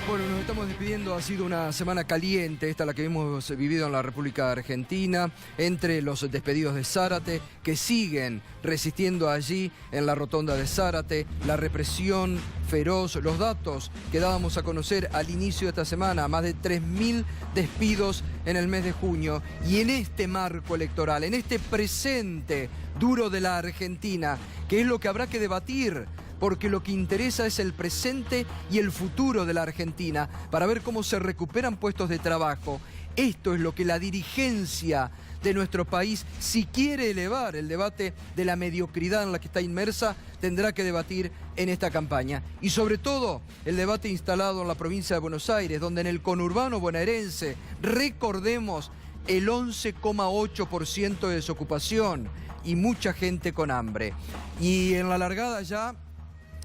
Bueno, nos estamos despidiendo. Ha sido una semana caliente, esta la que hemos vivido en la República Argentina, entre los despedidos de Zárate, que siguen resistiendo allí en la rotonda de Zárate, la represión feroz, los datos que dábamos a conocer al inicio de esta semana, más de 3.000 despidos en el mes de junio, y en este marco electoral, en este presente duro de la Argentina, que es lo que habrá que debatir, porque lo que interesa es el presente y el futuro de la Argentina, para ver cómo se recuperan puestos de trabajo. Esto es lo que la dirigencia de nuestro país, si quiere elevar el debate de la mediocridad en la que está inmersa, tendrá que debatir en esta campaña. Y sobre todo, el debate instalado en la provincia de Buenos Aires, donde en el conurbano bonaerense, recordemos, el 11,8% de desocupación y mucha gente con hambre. Y en la largada ya,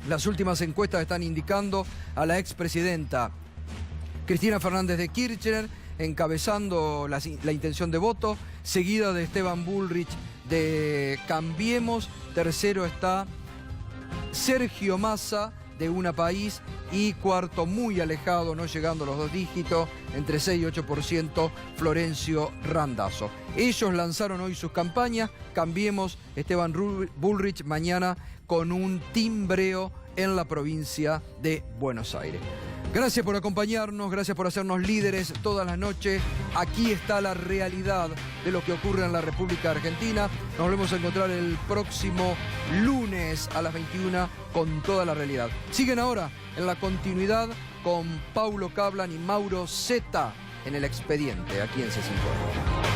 las últimas encuestas están indicando a la expresidenta Cristina Fernández de Kirchner encabezando la intención de voto, seguida de Esteban Bullrich de Cambiemos, tercero está Sergio Massa de Una País y cuarto, muy alejado, no llegando a los 2 dígitos, entre 6 y 8%, Florencio Randazzo. Ellos lanzaron hoy sus campañas. Cambiemos, Esteban Bullrich mañana con un timbreo en la provincia de Buenos Aires. Gracias por acompañarnos, gracias por hacernos líderes todas las noches. Aquí está la realidad de lo que ocurre en la República Argentina. Nos volvemos a encontrar el próximo lunes a las 21 con toda la realidad. Siguen ahora en la continuidad con Paulo Cablan y Mauro Zeta en El Expediente, aquí en C5N.